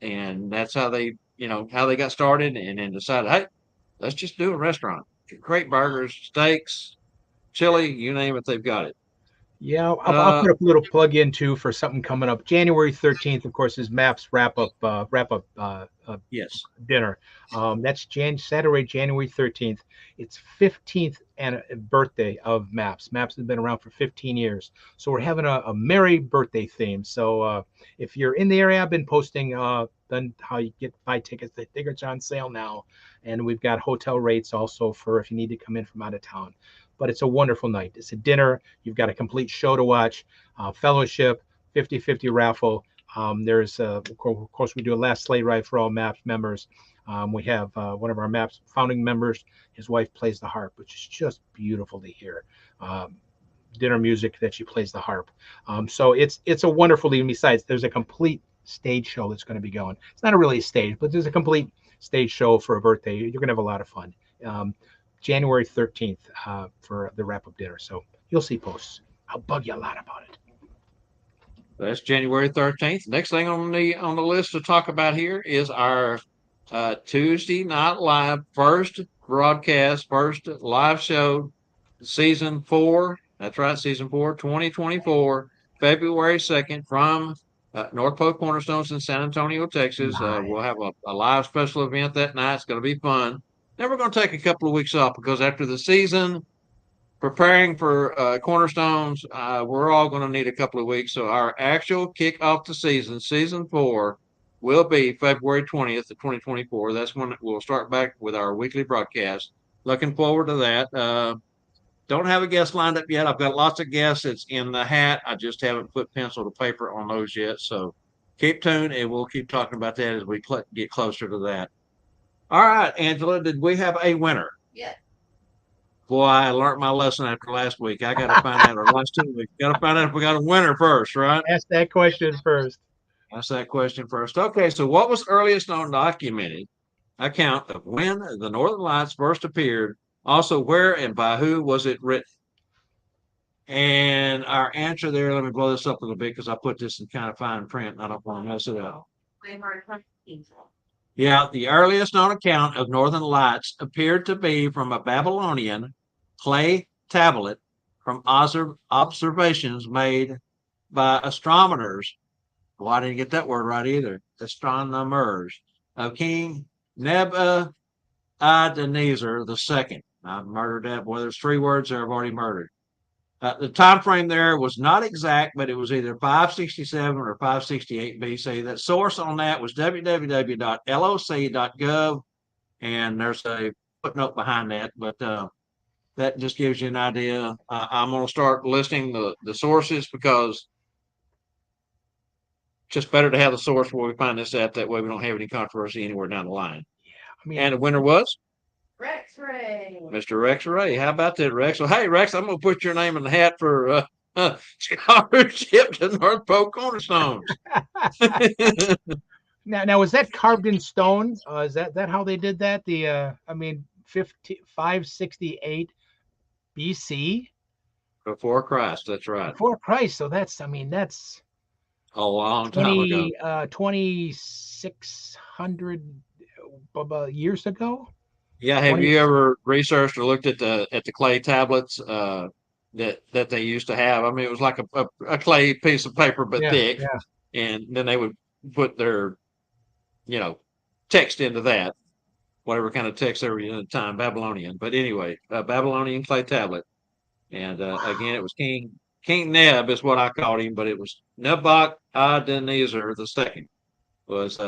And that's how they got started and then decided, hey, let's just do a restaurant. Great burgers, steaks, chili, you name it, they've got it. Yeah, I'll put a little plug in too for something coming up. January 13th, of course, is MAP's wrap up Yes. dinner. That's Saturday, January 13th. It's 15th birthday of MAPS. MAPS has been around for 15 years, so we're having a merry birthday theme. So if you're in the area, I've been posting then how you buy tickets. The tickets are on sale now, and we've got hotel rates also for if you need to come in from out of town. But it's a wonderful night. It's a dinner. You've got a complete show to watch, fellowship, 50-50 raffle. There's, of course, we do a last sleigh ride for all MAPS members. We have one of our MAPS founding members. His wife plays the harp, which is just beautiful to hear. Dinner music that she plays the harp. So it's a wonderful evening. Besides, there's a complete stage show that's going to be going. It's not really a stage, but there's a complete stage show for a birthday. You're going to have a lot of fun. January 13th for the wrap-up dinner. So you'll see posts. I'll bug you a lot about it. That's January 13th. Next thing on the list to talk about here is our Tuesday Night Live first broadcast, first live show, season 4. That's right, season 4, 2024, February 2nd from North Pole Cornerstones in San Antonio, Texas. Nice. We'll have a live special event that night. It's going to be fun. Then we're going to take a couple of weeks off because after the season, preparing for Cornerstones, we're all going to need a couple of weeks. So our actual kick off the season, season 4, will be February 20th of 2024. That's when we'll start back with our weekly broadcast. Looking forward to that. Don't have a guest lined up yet. I've got lots of guests. It's in the hat. I just haven't put pencil to paper on those yet. So keep tuned, and we'll keep talking about that as we get closer to that. All right, Angela, did we have a winner? Yeah. Boy, I learned my lesson after last week. I got to find out, or last 2 weeks. Got to find out if we got a winner first, right? Ask that question first. Ask that question first. Okay, so what was earliest known documented account of when the Northern Lights first appeared? Also, where and by who was it written? And our answer there, let me blow this up a little bit because I put this in kind of fine print and I don't want to mess it up. Yeah, the earliest known account of Northern Lights appeared to be from a Babylonian clay tablet from observations made by astronomers. Well, I didn't get that word right either. Astronomers of King Nebuchadnezzar II. I've murdered that. Boy, there's 3 words there I've already murdered. The time frame there was not exact, but it was either 567 or 568 BC. That source on that was www.loc.gov, and there's a footnote behind that, but that just gives you an idea. I'm going to start listing the sources because just better to have the source where we find this at. That way we don't have any controversy anywhere down the line. Yeah, I mean, And the winner was? Rex Ray. Mr. Rex Ray. How about that, Rex? Well, hey, Rex, I'm going to put your name in the hat for scholarship to North Pole Cornerstones. now was that carved in stone? Is that how they did that? The 568 BC Before Christ, that's right. before Christ. So that's A long time ago. 2600 years ago. Yeah, have you ever researched or looked at the clay tablets that they used to have? I mean, it was like a clay piece of paper, but thick, and then they would put their, text into that, whatever kind of text they were using at the time, Babylonian. But anyway, Babylonian clay tablet, and again, it was King Neb is what I called him, but it was Nebuchadnezzar II was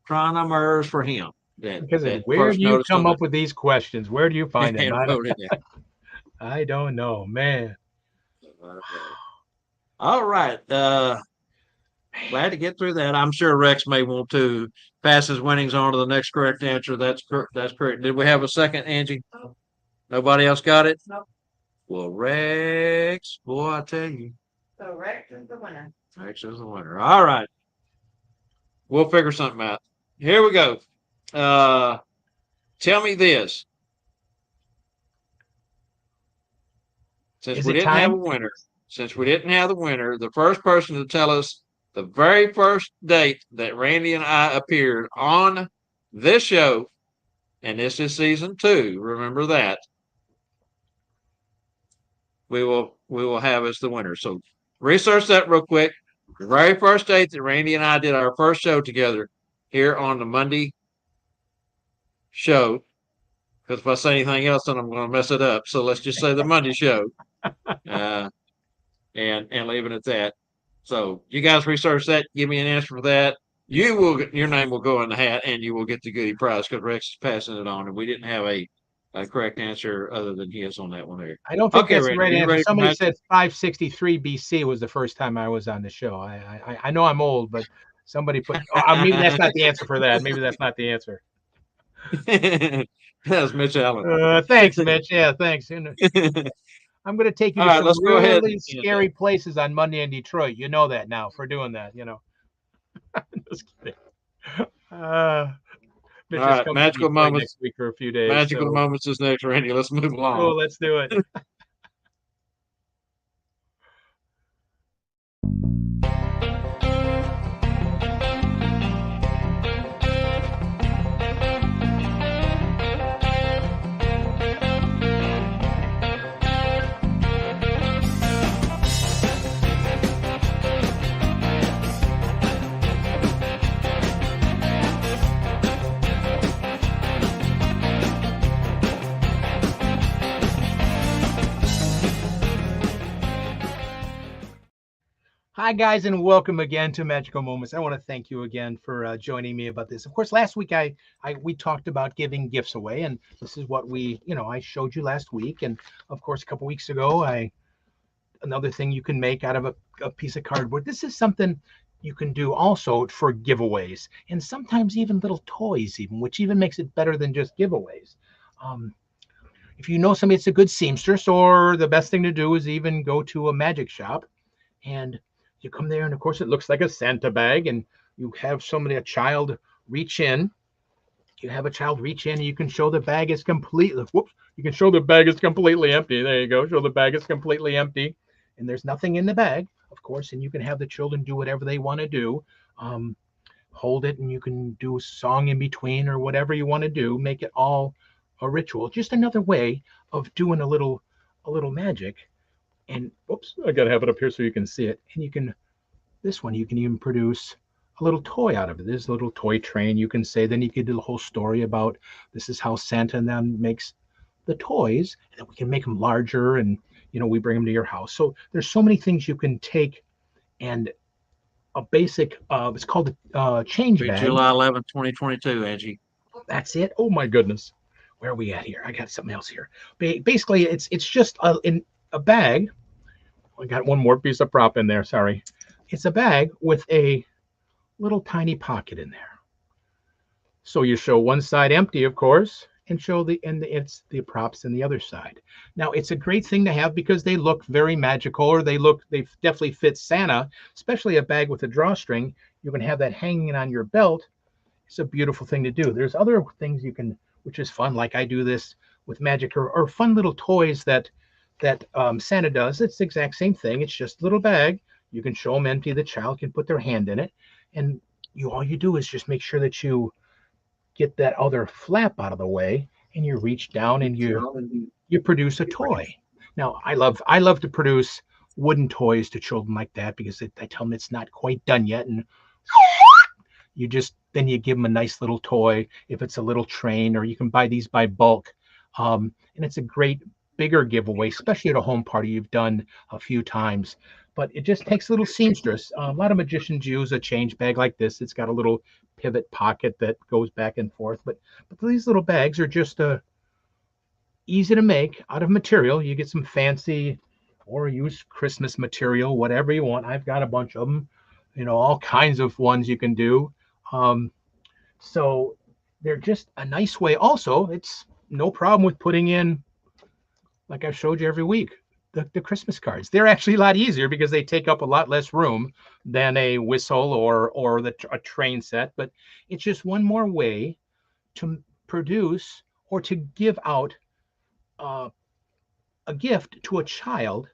astronomers for him. Because that where first do you noticed come on up with these questions? Where do you find them? and wrote it down. I don't know, man. All right. Glad to get through that. I'm sure Rex may want to pass his winnings on to the next correct answer. That's correct. Did we have a second, Angie? Nobody else got it? Nope. Well, Rex, boy, I tell you, So Rex is the winner. Rex is the winner. All right. We'll figure something out. Here we go. Tell me this. Since Is we it didn't have a time? winner, the first person to tell us the very first date that Randy and I appeared on this show, and this is season 2, remember that, we will have as the winner. So research that real quick. The very first date that Randy and I did our first show together here on the Monday show, because if I say anything else, then I'm going to mess it up. So let's just say the Monday show, and leave it at that. So you guys research that. Give me an answer for that. Your name will go in the hat, and you will get the goodie prize because Rex is passing it on, and we didn't have a correct answer other than his on that one there. I don't think Okay, that's the Randy, right you answer. ready for Somebody match? said 563 BC was the first time I was on the show. I know I'm old, but somebody put. Maybe that's not the answer for that. Maybe that's not the answer. That's Mitch Allen. Thanks, Mitch. Yeah, thanks. I'm going to take you All to right, some let's go ahead. really scary places on Monday in Detroit. You know that now for doing that. Just kidding. Mitch All is right, coming to magical Detroit moments. next week for a few days. Magical So. moments is next, Randy. Let's move along. Cool, let's do it. Hi, guys, and welcome again to Magical Moments. I want to thank you again for joining me about this. Of course, last week we talked about giving gifts away, and this is what I showed you last week. And of course, a couple weeks ago, another thing you can make out of a piece of cardboard. This is something you can do also for giveaways, and sometimes even little toys, which even makes it better than just giveaways. If you know somebody that's a good seamstress, or the best thing to do is even go to a magic shop, and you come there, and of course it looks like a Santa bag, and you have a child reach in. You have a child reach in, and you can show the bag is completely. Whoops! You can show the bag is completely empty. There you go. Show the bag is completely empty, and there's nothing in the bag, of course. And you can have the children do whatever they want to do. Hold it, and you can do a song in between or whatever you want to do. Make it all a ritual. Just another way of doing a little magic. And oops, I gotta have it up here so you can see it. And you can even produce a little toy out of it. There's a little toy train, you can say. Then you could do the whole story about this is how Santa then makes the toys, and then we can make them larger, and we bring them to your house. So there's so many things you can take, and a basic it's called a change bag. July 11th, 2022, Angie. That's it. Oh my goodness. Where are we at here? I got something else here. Basically, it's just in a bag. I got one more piece of prop in there. Sorry. It's a bag with a little tiny pocket in there. So you show one side empty, of course, and show it's the props in the other side. Now, it's a great thing to have because they look very magical, or they definitely fit Santa, especially a bag with a drawstring. You can have that hanging on your belt. It's a beautiful thing to do. There's other things you can, which is fun, like I do this with magic, or fun little toys that Santa does. It's the exact same thing. It's just a little bag. You can show them empty. The child can put their hand in it, and all you do is just make sure that you get that other flap out of the way, and you reach down and you produce a toy. Now, I love to produce wooden toys to children like that, because I tell them it's not quite done yet, and then you give them a nice little toy. If it's a little train, or you can buy these by bulk, and it's a great bigger giveaway, especially at a home party you've done a few times. but it just takes a little seamstress. A lot of magicians use a change bag like this. It's got a little pivot pocket that goes back and forth. But these little bags are just easy to make out of material. You get some fancy or use Christmas material, whatever you want. I've got a bunch of them, all kinds of ones you can do. So they're just a nice way. Also, it's no problem with putting in, like I showed you every week, the Christmas cards. They're actually a lot easier because they take up a lot less room than a whistle or a train set. But it's just one more way to produce or to give out a gift to a child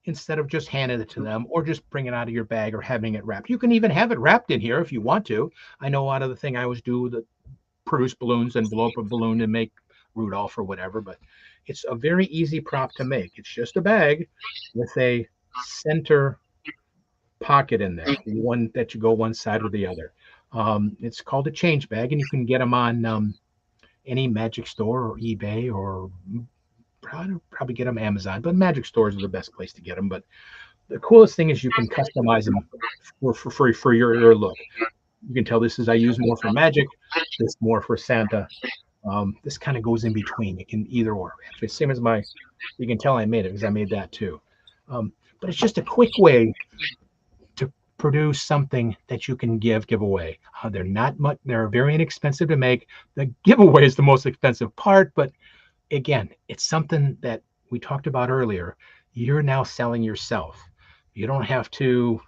instead of just handing it to them or just bring it out of your bag or having it wrapped. You can even have it wrapped in here if you want to. I know out of the thing I always do that produce balloons and blow up a balloon and make Rudolph or whatever, but it's a very easy prop to make. It's just a bag with a center pocket in there, one that you go one side or the other. It's called a change bag, and you can get them on any magic store or eBay, or probably get them Amazon, but magic stores are the best place to get them. But the coolest thing is you can customize them for your look. You can tell this is I use more for magic, this more for Santa. This kind of goes in between. It can either or. Actually, same as you can tell I made it because I made that too. But it's just a quick way to produce something that you can give away. They're not much. They're very inexpensive to make. The giveaway is the most expensive part, but again, it's something that we talked about earlier. You're now selling yourself. You don't have to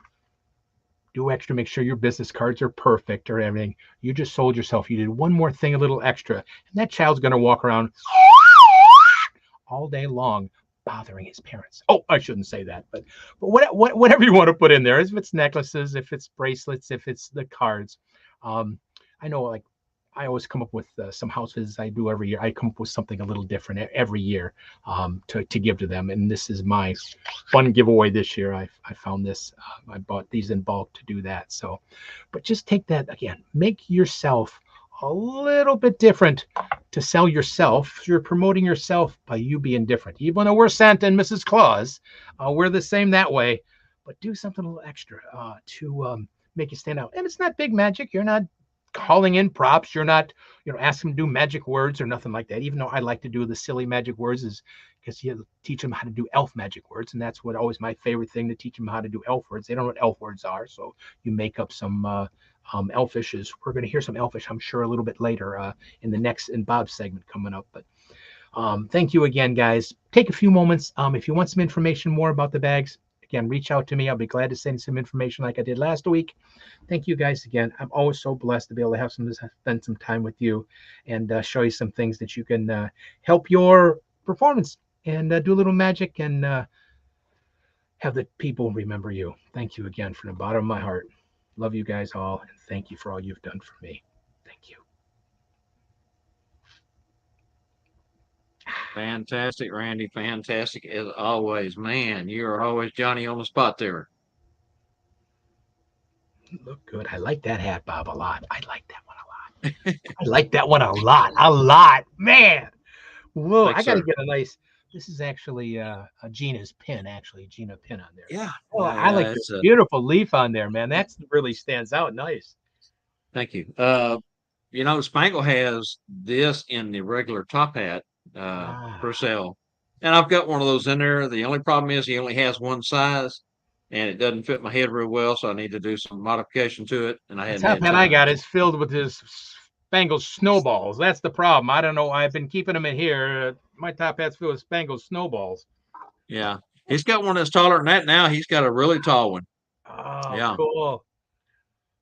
do extra, make sure your business cards are perfect or everything. You just sold yourself. You did one more thing, a little extra, and that child's going to walk around all day long bothering his parents. Oh, I shouldn't say that, but whatever you want to put in there, if it's necklaces, if it's bracelets, if it's the cards. I know, like, I always come up with some house visits I do every year. I come up with something a little different every year to give to them. And this is my fun giveaway this year. I found this. I bought these in bulk to do that. So, but just take that again. Make yourself a little bit different to sell yourself. You're promoting yourself by you being different. Even though we're Santa and Mrs. Claus, we're the same that way. But do something a little extra to make you stand out. And it's not big magic. You're not calling in props. You're not, asking them to do magic words or nothing like that. Even though I like to do the silly magic words, is because you teach them how to do elf magic words, and that's what always my favorite thing, to teach them how to do elf words. They don't know what elf words are, so you make up some elfishes. We're going to hear some elfish, I'm sure, a little bit later in Bob's segment coming up. But thank you again, guys. Take a few moments. If you want some information more about the bags, again, reach out to me. I'll be glad to send some information like I did last week. Thank you guys again. I'm always so blessed to be able to spend some time with you and show you some things that you can help your performance and do a little magic and have the people remember you. Thank you again from the bottom of my heart. Love you guys all, and thank you for all you've done for me. Thank you. Fantastic, Randy. Fantastic as always. Man, you are always Johnny on the spot there. Look good. I like that hat, Bob, a lot. I like that one a lot. I like that one a lot. Man. Whoa, Thanks, I got to sir. get a nice. This is actually a Gina's pin, Gina pin on there. Yeah. Oh, I like it's the beautiful leaf on there, man. That really stands out nice. Thank you. Spangle has this in the regular top hat for sale. And I've got one of those in there. The only problem is he only has one size, and it doesn't fit my head real well, so I need to do some modification to it. And I The hadn't top had hat time. I got is filled with his Spangles snowballs. That's the problem. I don't know. I've been keeping them in here. My top hat's filled with Spangles snowballs. Yeah. He's got one that's taller than that now. He's got a really tall one. Oh, Yeah. cool.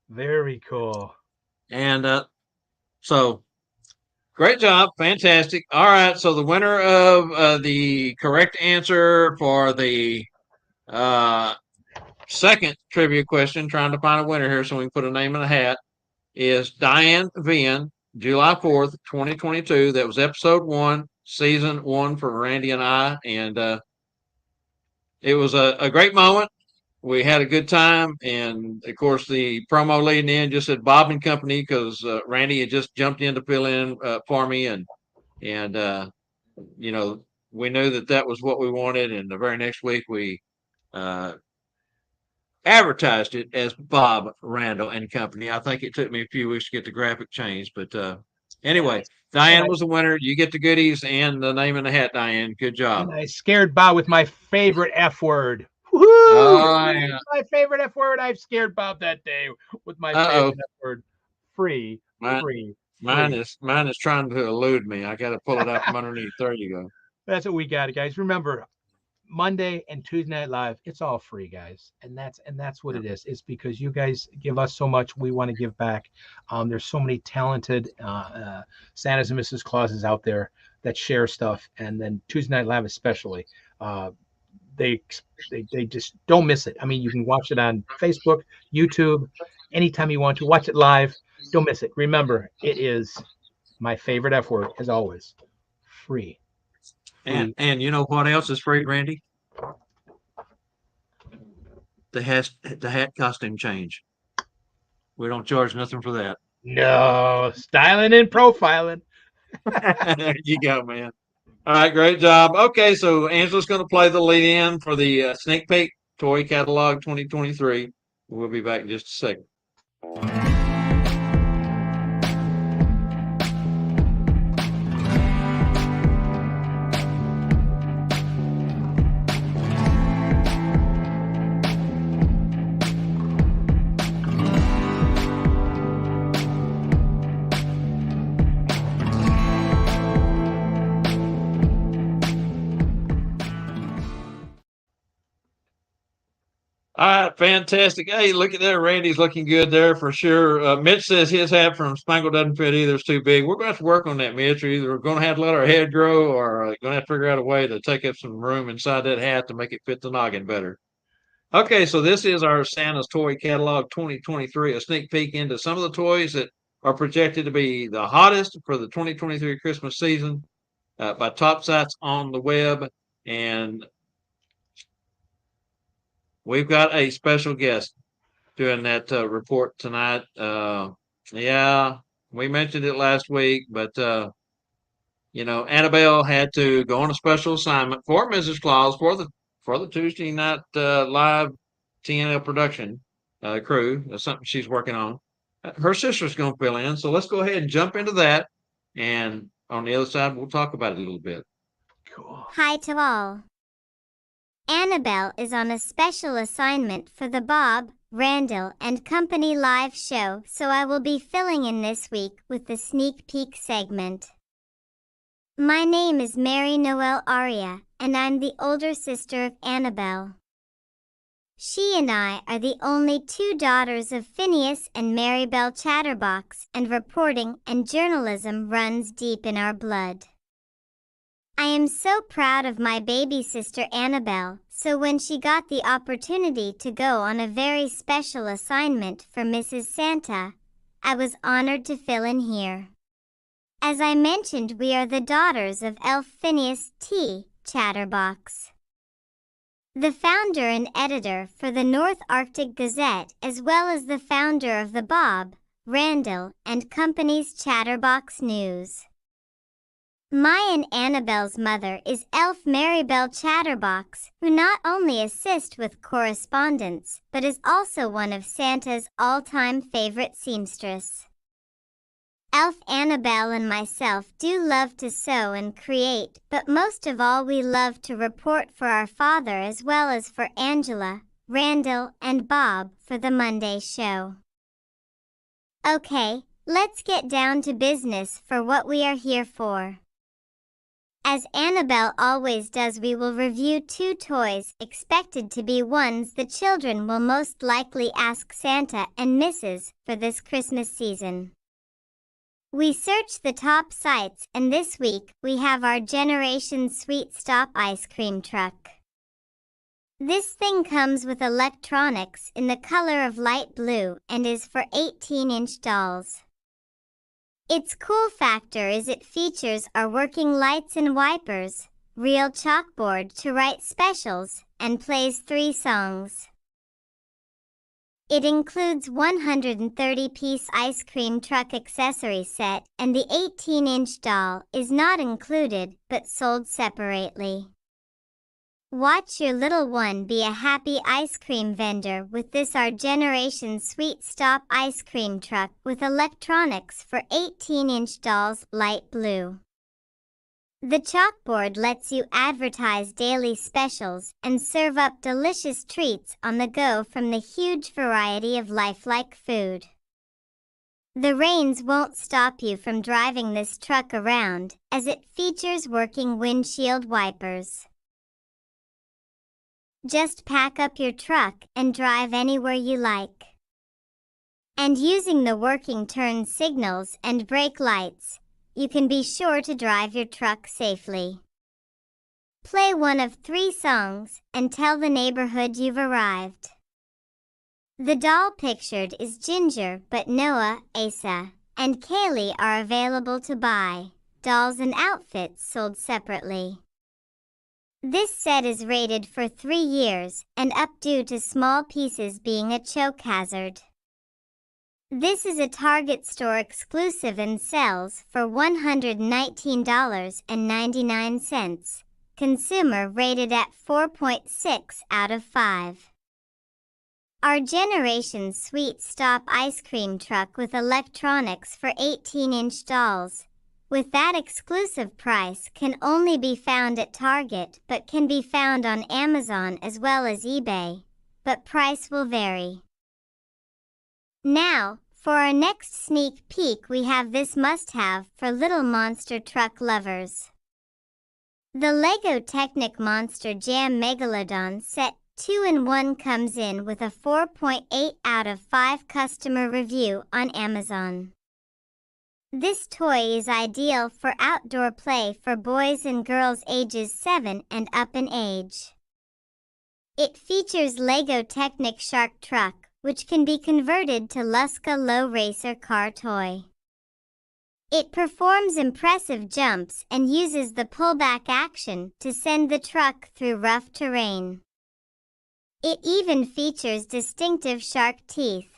Very cool. And so great job. Fantastic. All right. So the winner of the correct answer for the second trivia question, trying to find a winner here so we can put a name in the hat, is Diane Vian, July 4th, 2022. That was episode 1, season 1 for Randy and I. And it was a great moment. We had a good time. And of course, the promo leading in just said Bob and Company, because Randy had just jumped in to fill in for me. And we knew that was what we wanted. And the very next week, we advertised it as Bob Randall and Company. I think it took me a few weeks to get the graphic changed, but anyway, Diane was the winner. You get the goodies and the name in the hat, Diane. Good job. And I scared Bob with my favorite F word. Woohoo! Oh, yeah. My favorite F word. I've scared Bob that day with my Uh-oh. favorite F word. Free. Free. Mine is trying to elude me. I got to pull it out from underneath. There you go. That's what we got, guys. Remember, Monday and Tuesday Night Live, it's all free, guys, and that's what it is. It's because you guys give us so much, we want to give back. There's so many talented Santas and Mrs. Clauses out there that share stuff, and then Tuesday Night Live especially. They just don't miss it. I mean, you can watch it on Facebook, YouTube, anytime you want to. Watch it live. Don't miss it. Remember, it is my favorite F word, as always. Free. And you know what else is free, Randy? The hat costume change. We don't charge nothing for that. No, styling and profiling. There you go, man. All right, great job. Okay, so Angela's going to play the lead in for the sneak peek toy catalog 2023. We'll be back in just a second. All right, fantastic. Hey, look at that. Randy's looking good there for sure. Mitch says his hat from Spangle doesn't fit either. It's too big. We're going to have to work on that, Mitch. Either we're going to have to let our head grow or going to have to figure out a way to take up some room inside that hat to make it fit the noggin better. Okay, so this is our Santa's Toy Catalog 2023, a sneak peek into some of the toys that are projected to be the hottest for the 2023 Christmas season by top sites on the web. And we've got a special guest doing that report tonight. Yeah, we mentioned it last week, but Annabelle had to go on a special assignment for Mrs. Claus for the Tuesday night live TNL production crew. That's something she's working on. Her sister's going to fill in, so let's go ahead and jump into that. And on the other side, we'll talk about it a little bit. Cool. Hi to all. Annabelle is on a special assignment for the Bob, Randyl and Company live show, so I will be filling in this week with the sneak peek segment. My name is Mary Noel Aria, and I'm the older sister of Annabelle. She and I are the only two daughters of Phineas and Marybelle Chatterbox, and reporting and journalism runs deep in our blood. I am so proud of my baby sister Annabelle, so when she got the opportunity to go on a very special assignment for Mrs. Santa, I was honored to fill in here. As I mentioned, we are the daughters of Elf Phineas T. Chatterbox, the founder and editor for the North Arctic Gazette, as well as the founder of the Bob, Randyl and Company's Chatterbox News. My and Annabelle's mother is Elf Marybelle Chatterbox, who not only assists with correspondence, but is also one of Santa's all-time favorite seamstress. Elf Annabelle and myself do love to sew and create, but most of all we love to report for our father as well as for Angela, Randyl, and Bob for the Monday show. Okay, let's get down to business for what we are here for. As Annabelle always does, we will review two toys expected to be ones the children will most likely ask Santa and Mrs. for this Christmas season. We searched the top sites, and this week we have our Generation Sweet Stop ice cream truck. This thing comes with electronics in the color of light blue and is for 18-inch dolls. Its cool factor is it features our working lights and wipers, real chalkboard to write specials, and plays 3 songs. It includes 130-piece ice cream truck accessory set, and the 18-inch doll is not included but sold separately. Watch your little one be a happy ice cream vendor with this our generation Sweet Stop ice cream truck with electronics for 18-inch dolls light blue. The chalkboard lets you advertise daily specials and serve up delicious treats on the go from the huge variety of lifelike food. The rains won't stop you from driving this truck around, as it features working windshield wipers. Just pack up your truck and drive anywhere you like. And using the working turn signals and brake lights, you can be sure to drive your truck safely. Play one of 3 songs and tell the neighborhood you've arrived. The doll pictured is Ginger, but Noah, Asa, and Kaylee are available to buy. Dolls and outfits sold separately. This set is rated for 3 years and up due to small pieces being a choke hazard. This is a Target store exclusive and sells for $119.99. Consumer rated at 4.6 out of 5. Our generation Sweet Stop ice cream truck with electronics for 18-inch dolls, with that exclusive price, can only be found at Target but can be found on Amazon as well as eBay, but price will vary. Now, for our next sneak peek, we have this must-have for little monster truck lovers. The LEGO Technic Monster Jam Megalodon Set 2-in-1 comes in with a 4.8 out of 5 customer review on Amazon. This toy is ideal for outdoor play for boys and girls ages 7 and up in age. It features LEGO Technic Shark Truck, which can be converted to Luska Low Racer car toy. It performs impressive jumps and uses the pullback action to send the truck through rough terrain. It even features distinctive shark teeth,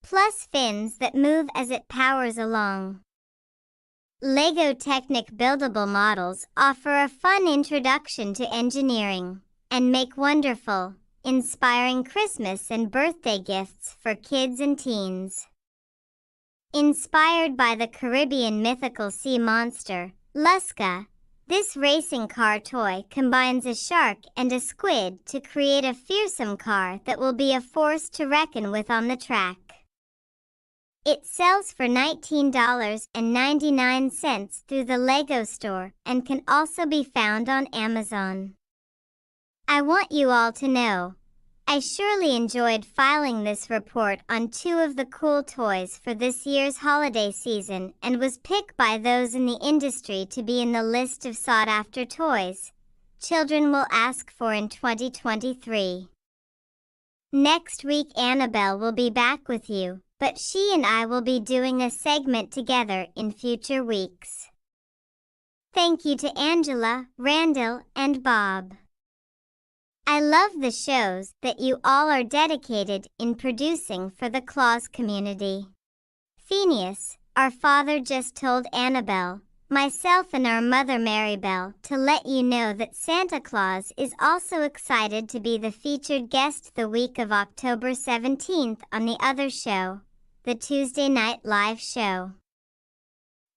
plus fins that move as it powers along. LEGO Technic buildable models offer a fun introduction to engineering and make wonderful, inspiring Christmas and birthday gifts for kids and teens. Inspired by the Caribbean mythical sea monster, Luska, this racing car toy combines a shark and a squid to create a fearsome car that will be a force to reckon with on the track. It sells for $19.99 through the LEGO store and can also be found on Amazon. I want you all to know, I surely enjoyed filing this report on 2 of the cool toys for this year's holiday season and was picked by those in the industry to be in the list of sought-after toys children will ask for in 2023. Next week Annabelle will be back with you, but she and I will be doing a segment together in future weeks. Thank you to Angela, Randyl, and Bob. I love the shows that you all are dedicated in producing for the Claus community. Phineas, our father, just told Annabelle, myself and our mother Maribel to let you know that Santa Claus is also excited to be the featured guest the week of October 17th on the other show, the Tuesday Night Live show.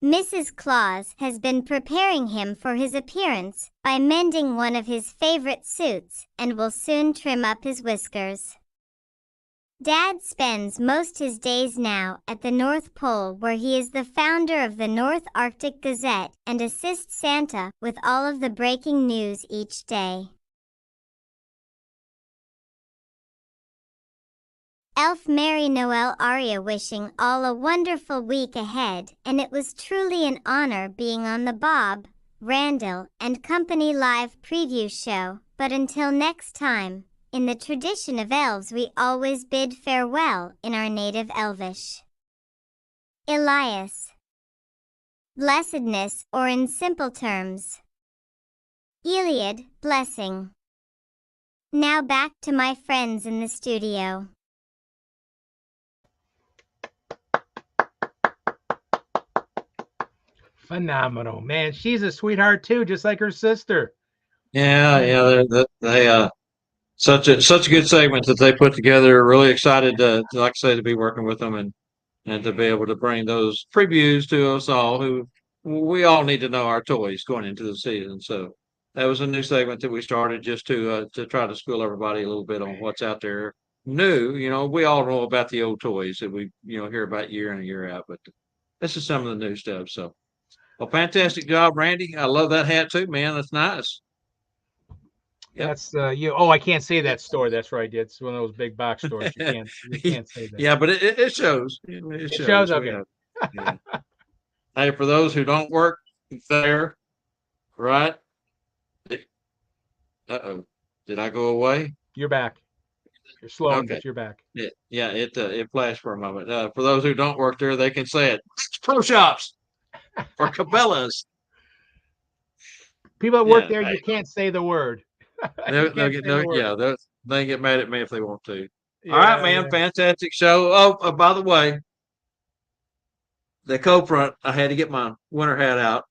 Mrs. Claus has been preparing him for his appearance by mending one of his favorite suits and will soon trim up his whiskers. Dad spends most his days now at the North Pole, where he is the founder of the North Arctic Gazette and assists Santa with all of the breaking news each day. Elf Merry Noel aria wishing all a wonderful week ahead, and it was truly an honor being on the Bob, Randyl, and Company Live preview show, but until next time, in the tradition of elves we always bid farewell in our native Elvish. Elias. Blessedness, or in simple terms, Iliad, blessing. Now back to my friends in the studio. Phenomenal, man. She's a sweetheart too, just like her sister. Yeah. They such a good segment that they put together. Really excited to like I say, to be working with them and to be able to bring those previews to us all who we all need to know our toys going into the season. So that was a new segment that we started just to try to school everybody a little bit on what's out there new. We all know about the old toys that we hear about year in and year out, but this is some of the new stuff. So, well, fantastic job, Randy. I love that hat too, man. That's nice. Yep. That's you. Oh, I can't say that store. That's right. It's one of those big box stores. You can't say that. Yeah, but it shows. It It shows. shows. Okay. Yeah. Hey, for those who don't work there, right? Uh-oh. Did I go away? You're back. You're slowing, Okay. but you're back. It flashed for a moment. For those who don't work there, they can say it. It's pro shops or Cabela's. People that work there, hey, you can't say the word. They'll get they get mad at me if they want to. All Yeah, right, man. yeah. Fantastic show. Oh, by the way, the cold front, I had to get my winter hat out.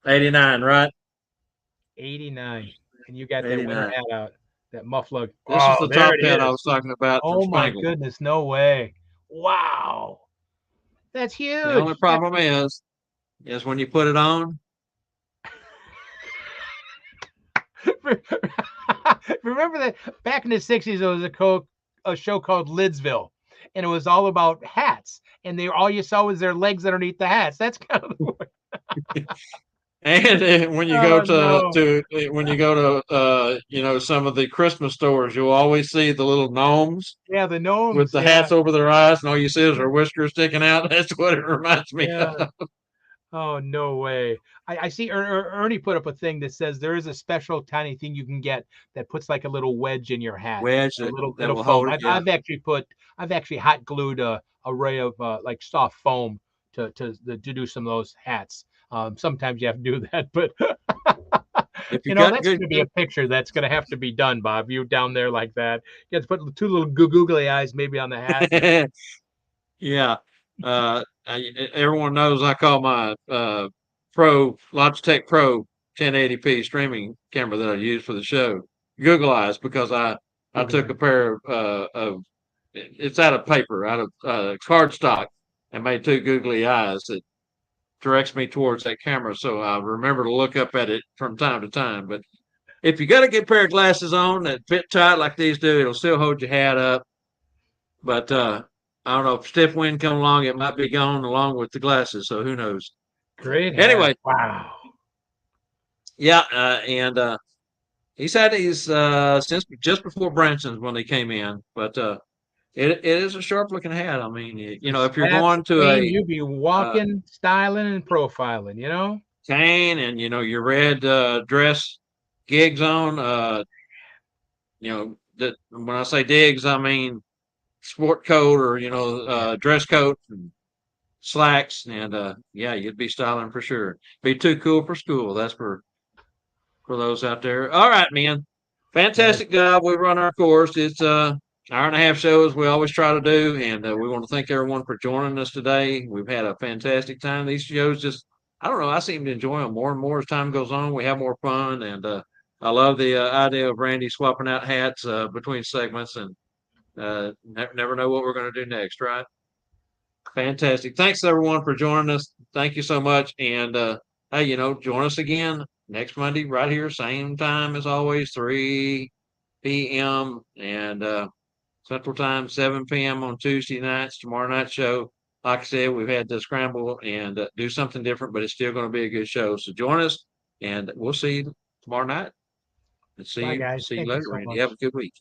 89, right? 89, and you got that winter 89. hat out, that muffler. This is the there top it hat I is. was talking about from Oh my Spangle. goodness, no way! Wow, that's huge. The only problem is when you put it on. Remember that back in the 60s, there was a show called Lidsville, and it was all about hats, and all you saw was their legs underneath the hats. That's kind of the way. And when you go to some of the Christmas stores, you'll always see the little gnomes. Yeah, the gnomes with the hats over their eyes, and all you see is their whiskers sticking out. That's what it reminds me of. Oh, no way. I see Ernie put up a thing that says there is a special tiny thing you can get that puts like a little wedge in your hat. Wedge a little that will foam. hold it. Yeah. I've actually hot glued a array of like soft foam to do some of those hats. Sometimes you have to do that, but If that's going to be a picture that's going to have to be done, Bob. You down there like that. You have to put two little googly eyes maybe on the hat. Yeah. Everyone knows I call my Logitech Pro 1080p streaming camera that I use for the show Google Eyes, because I took a pair of it's out of paper, out of cardstock, and made two googly eyes that directs me towards that camera, so I remember to look up at it from time to time. But if you got a good pair of glasses on that fit tight like these do, it'll still hold your hat up. But I don't know, if stiff wind come along, it might be gone along with the glasses. So who knows? Great. Anyway, wow. Yeah, and he's had these since just before Branson's when they came in. But it is a sharp looking hat. I mean, if you're going to you'd be walking, styling, and profiling. Cane and your red dress gigs on. That when I say digs, I mean sport coat or dress coat and slacks, and you'd be styling for sure. Be too cool for school. That's for those out there. All right, man. Fantastic job. We run our course. It's hour and a half show as we always try to do, and we want to thank everyone for joining us today. We've had a fantastic time. These shows just, I don't know, I seem to enjoy them more and more as time goes on. We have more fun, and I love the idea of Randy swapping out hats between segments, and never know what we're going to do next, right? Fantastic. Thanks, everyone, for joining us. Thank you so much, and hey, join us again next Monday right here, same time as always, 3 p.m. and Central Time, 7 p.m. on Tuesday nights. Tomorrow night show, like I said, we've had to scramble and do something different, but it's still going to be a good show. So join us, and we'll see you tomorrow night. And see Bye, you guys. see you Thank you later, so Randy. much. Have a good week.